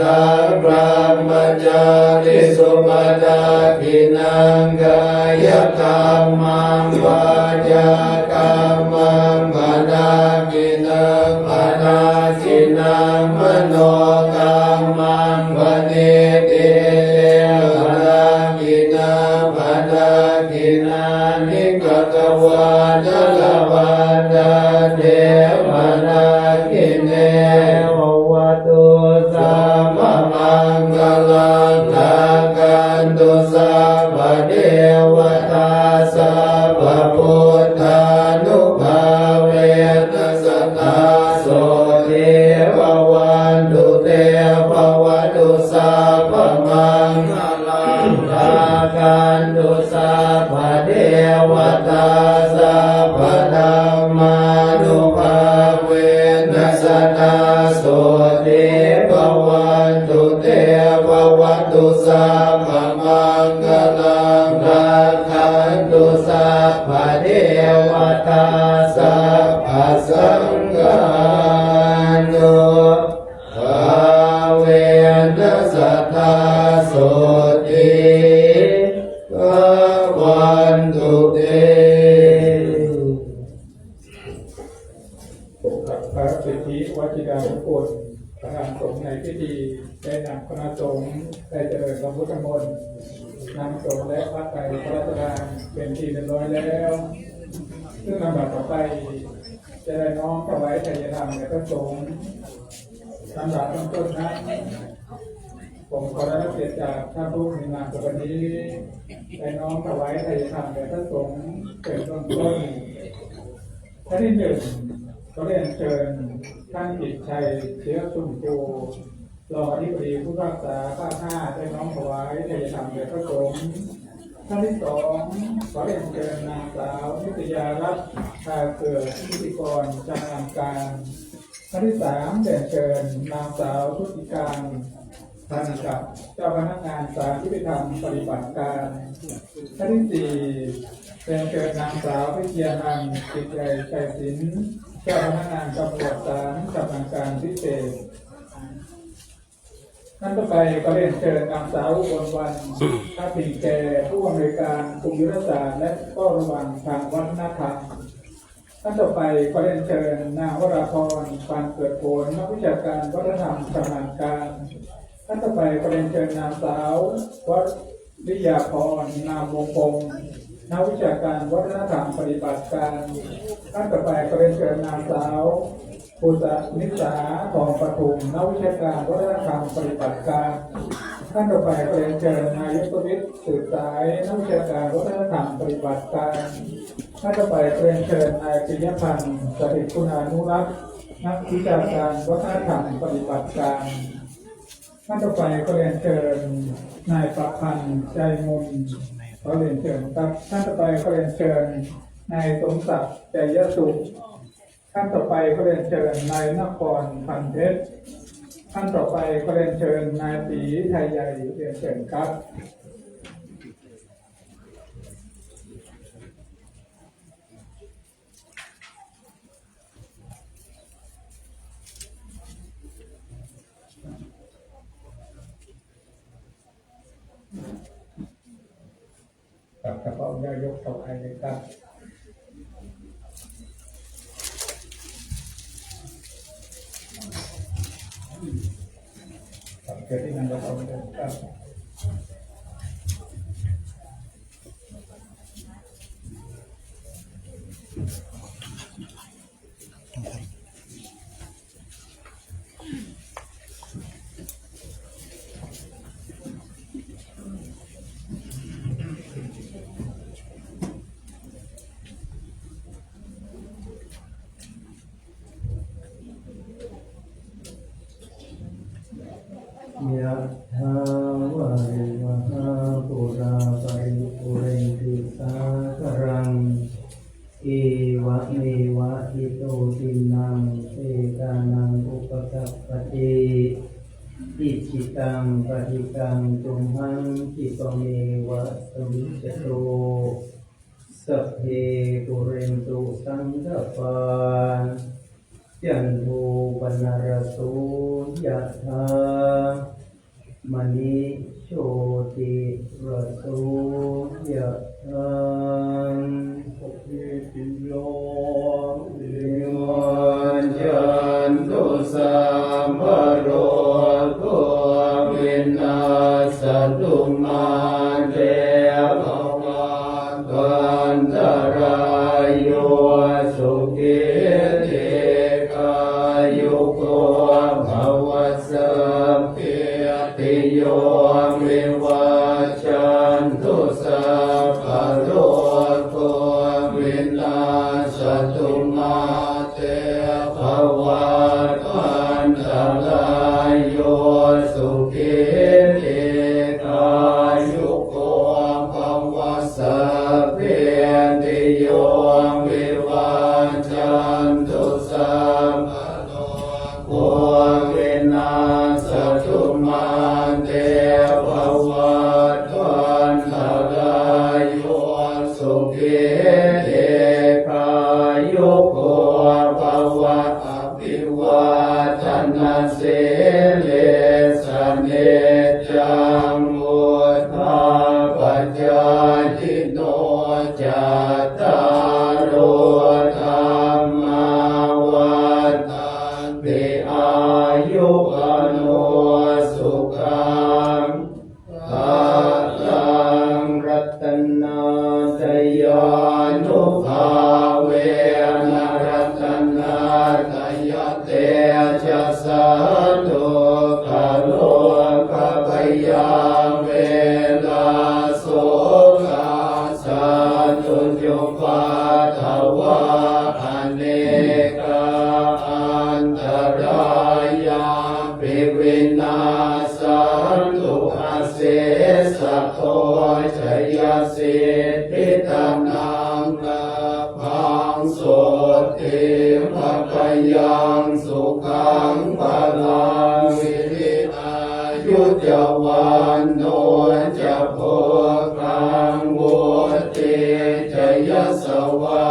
ทังพระมจาริสุมาดาภินังกายกรรมังวาจากรรมังมนาภินังมนาจินังมโนกรรมังวเนติมนาภินังมนาภินังนิกตวาจลวันดาเทวนาคิเนวตุสัมมังคลังนากันตุสัพพะเทวตาสัพพะพุทธานุภาเวนัสสตาโสเทววันตุเตภวตุสัพพะมังคลังนากันตุสัพพะเทวตาสัพพะธัมมานุภาเวนัสสตาโสเทภวันตุเตภวตุสัพพะมังคลังนากันตุสัพพะเทวตาสัพพะสังฆานุภาเวนัสสตาโสเทภวันตุเต กับพระสิทธิวัชิรานุกูลประธานสงฆ์ในพิธีได้นำคณะสงฆ์ได้เจริญพระพุทธมนต์นำสงฆ์และพระไตรพระราชทานเป็นที่เรียบร้อยแล้วซึ่งลำดับต่อไปจะได้น้อมถวายทายธรรมแด่พระสงฆ์ลำดับต้นๆนั้นผมขอได้รับเกียรติจากท่านผู้มีงานในวันนี้ได้น้อมถวายทายธรรมแด่พระสงฆ์เป็นต้นท่านที่หนึ่งก็เรียนเชิญท่านกิตชัยเชื้อสุนโจรองอธิบดีผู้รักษาภาค 5ได้น้อมถวายทายธรรมแด่พระสงฆ์ท่านที่สองขอเรียนเชิญนางสาวนิตยารัตน์ชาเกิดพิธีกรจำนำการท่านที่สามเรียนเชิญนางสาวชุติการท่านกับเจ้าพนักงานศาลยุติธรรมปฏิบัติการท่านที่สี่เรียนเชิญนางสาวพิเชียนันท์จิตใจชัยศิลป์เจ้าพนักงานตำรวจศาลชำนาญการพิเศษท่านต่อไปก็เรียนเชิญนางสาวอุบลวรรณท่าปิ่งแก่ผู้อำนวยการกลุ่มยุทธศาสตร์และเฝ้าระวังทางวัฒนธรรมท่านต่อไปก็เรียนเชิญนางวราพรปานเกิดผลนักวิชาการวัฒนธรรมชำนาญการท่านต่อไปก็เรียนเชิญนางสาววัริยาพรนามวงพงศ์นักวิชาการวัฒนธรรมปฏิบัติการท่านต่อไปก็เรียนเชิญนางสาวปุษนิสาทองปทุมนักวิชาการวัฒนธรรมปฏิบัติการท่านต่อไปก็เรียนเชิญนายกวิทย์สืบสายนักวิชาการวัฒนธรรมปฏิบัติการท่านต่อไปก็เรียนเชิญนายปิยพันธ์สถิตคุณานุรักษ์นักวิชาการวัฒนธรรมปฏิบัติการท่านต่อไปก็เรียนเชิญนายประพันธ์ใจมนก็เรียนเชิญครับท่านต่อไปก็เรียนเชิญนายสมศักดิ์ใจยสุขท่านต่อไปก็เรียนเชิญนายนครพันเพชรท่านต่อไปก็เรียนเชิญนายศรีไทยใหญ่เรียนเชิญครับ กับกระเป๋ายายกถวายเลยครับกับเกิดที่นั่นเราเอาไปเลยครับยะถาวะริวหาปุราปริปุเรนติสาคารังเอวะเมวะอิโตตินังเสกานังอุปกัปปติอิจิตังปฏิตังตุมหัง ปิปเมวะสมิจโตสัพเพปุเรนตุสังฆปายันโทปนารโสยะถามณิโชติระโสยะถาภะคิติโยวิวันจันตุสัมภโรโกวินาศตุมาเตภวันตรายโยสุขิเตกายุโกภวสัพเพติโยวิวัจจันตุสัพพะโรโกวินาศตุมาเตภวันตรายโยสุขิเตกายุโกภวสัพเพติโยวิวัจจันตุสัพพะโรโกวินาศตุมาเตภวันตรายโยสุขิเตกายุโกภวะอภิวาทนาสิลิสเนจังมุทธาปัจจายิโนจัตตารโอธรรมาวันตันติอายุวันโนสุขังภะลังรัตนาจยานุภาเวนะรัตนาตยเตชะสันโตคาโลภะพยาเวลาโสกาสันตุจุปาทวะอเนกาอันตรายาปิวินาสันตุอาเสสะโทชยสิทธิตานังนาพังโสติภะพยังสุขังภะลังวิริอายุจวันโนจะโพกังวุติจยสวา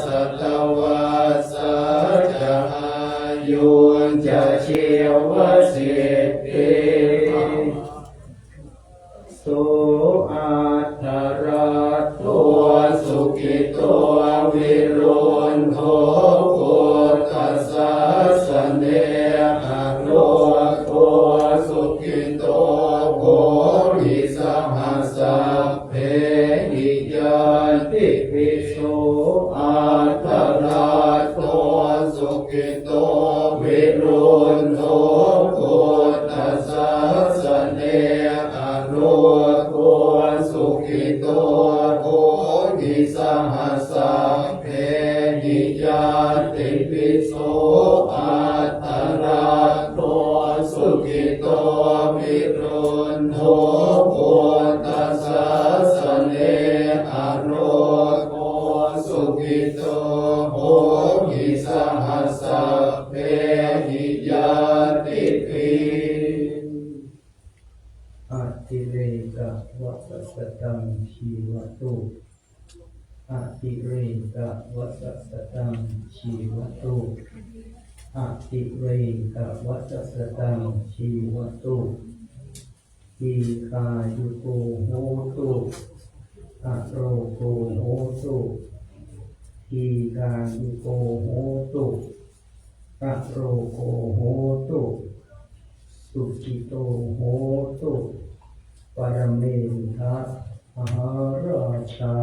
สตวาสัจอายุจะชีวสิทธิสุอัตถรัตโตสุขิโตวิรุณโภพุทธัสสะสเนหะโลโกสุขิโตโภหิสหัสสะเพหิยันติปิโสอัตถรัตโตสุขิโตวิรุณโภพุทธัสสะสเนหะโลโกสุขิโตโภหิสหัสสะเพหิยันติปิโสอัตถรัตโตสุขิโตวิรุณโภพุทธัสสะสเนหะโลโกสุขิโตโภหิสหัสสะเพหิยันติปิอติเรกะวัสสตังชีวตุอติเรกะวัสสตังชีวตุอติเรกะวัสสตังชีวตุทีคายุโกโหตุอะโรโกโหตุทีคายุโกโหตุอะโรโกโหตุสุขิโตโหตุปรเมทะมหาราชา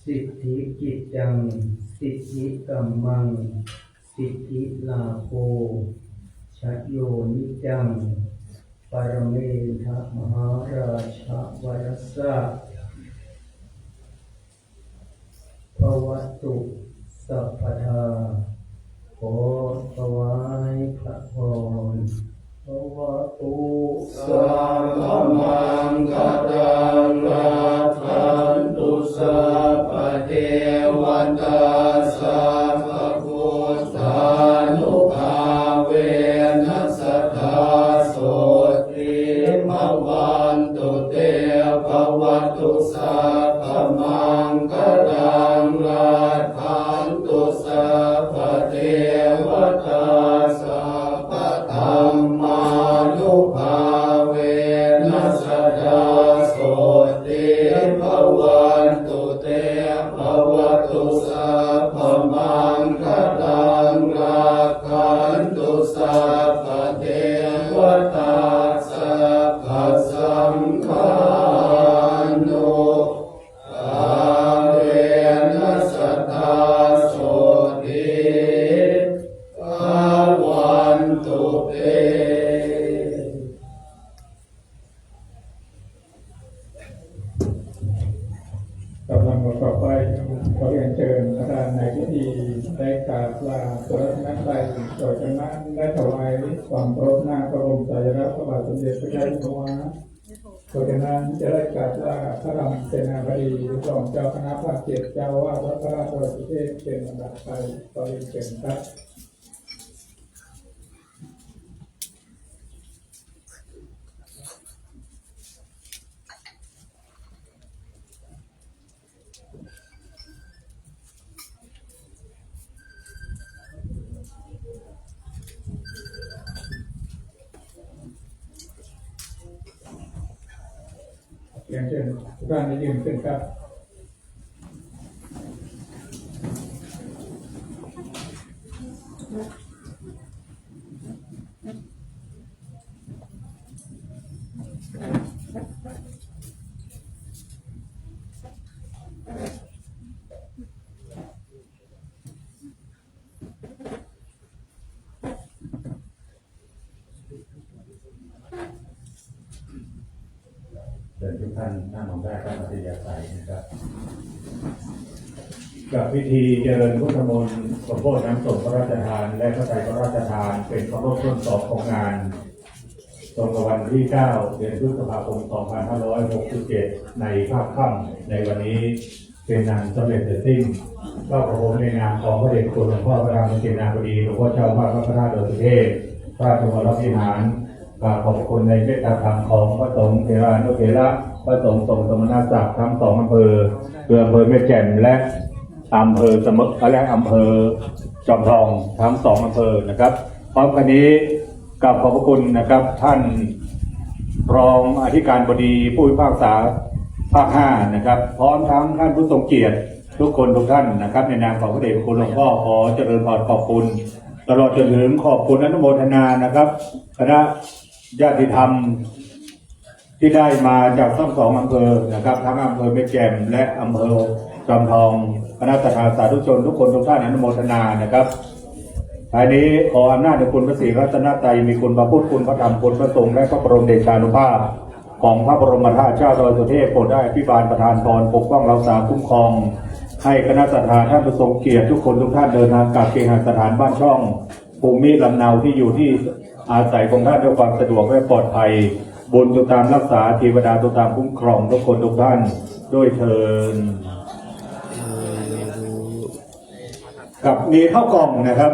สิทธิกิจจังสิทธิกัมมังสิทธิลาโภชโยนิจังปรเมทะมหาราชาวรสะภวัตุสัพพทาขอถวายพระพรภวตุสัมภมังคลังรักขันตุสัพพเทวตาสัพพพุทธานุภาเวนัสสทธาโสติภวา ตุสัพพมังคลังรักขันตุสัพพเทวตาสัพพธัมมานุภาเวนัสสดาโสติภวันตุเตภวตุสัพพมังคลังรักขันตุสัพพเทวตาสัพพสังฆานุภาเวนัสสดาโสติภวันตุเต กำลังประกอบไปขอเรียนเชิญประธานในพิธีได้กราบลาพระนักไต่ต่อจากนั้นได้ถวายความเคารพหน้าพระบรมฉายาลักษณ์พระบาทสมเด็จพระเจ้าอยู่หัวต่อจากนั้นจะได้กราบลาพระรามเสนาบดีรองเจ้าคณะภาค7เจ้าว่าวัดพระราชวัดประเทศเป็นลำดับไปขอเรียนเชิญครับ เรียนเชิญทุกท่านได้ยืนขึ้นครับเชิญทุกท่านนั่งลงได้ครับปฏิญาณใจนะครับกับพิธีเจริญพุทธมนต์สมโภชน้ำส่งพระราชทานและพระไตรพระราชทานเป็นครบต้นต่อของงานตรงกับวันที่ 9 เดือนพฤษภาคม 2567 ในภาคค่ำในวันนี้เป็นงานสำเร็จเสร็จสิ้นก็ขอผมในนามของพระเดชพระคุณหลวงพ่อพระรามเสนาบดีหลวงพ่อเจ้าว่าพระพระราชโดยสุเทพพระราชวรวิหารขอบคุณในเมตตาธรรมของพระสงฆ์เถรานุเถระพระสงฆ์ทรงสมณศักดิ์ทั้ง2อำเภอคืออำเภอแม่แจ่มและอำเภอเสมอและอำเภอจอมทองทั้ง2อำเภอนะครับพร้อมกันนี้กับขอบพระคุณนะครับท่านรองอธิการบดีผู้พิพากษาภาค5นะครับพร้อมทั้งท่านผู้ทรงเกียรติทุกคนทุกท่านนะครับในนามของพระเดชพระคุณหลวงพ่อขอเจริญพรขอบคุณตลอดจนถึงขอบคุณอนุโมทนานะครับคณะญาติธรรมที่ได้มาจากทั้ง2อำเภอนะครับทั้งอำเภอแม่แจ่มและอำเภอจอมทองคณะสาธุชนทุกคนทุกท่านอนุโมทนานะครับท้ายนี้ขออำนาจในคุณพระศรีรัตนตรัยมีคุณพระพุทธคุณพระธรรมคุณพระสงฆ์และพระบรมเดชานุภาพของพระบรมธาตุเจ้าดอยสุเทพโปรดได้อภิบาลประทานพรปกป้องรักษาคุ้มครองให้คณะสัตยาท่านผู้ทรงเกียรติทุกคนทุกท่านเดินทางกลับเคหสถานบ้านช่องภูมิลำเนาที่อยู่ที่อาศัยของท่านด้วยความสะดวกและปลอดภัยบุญตุตามรักษาเทวดาตุตามคุ้มครองทุกคนทุกท่านด้วยเถิดกับมีข้าวกล่องนะครับ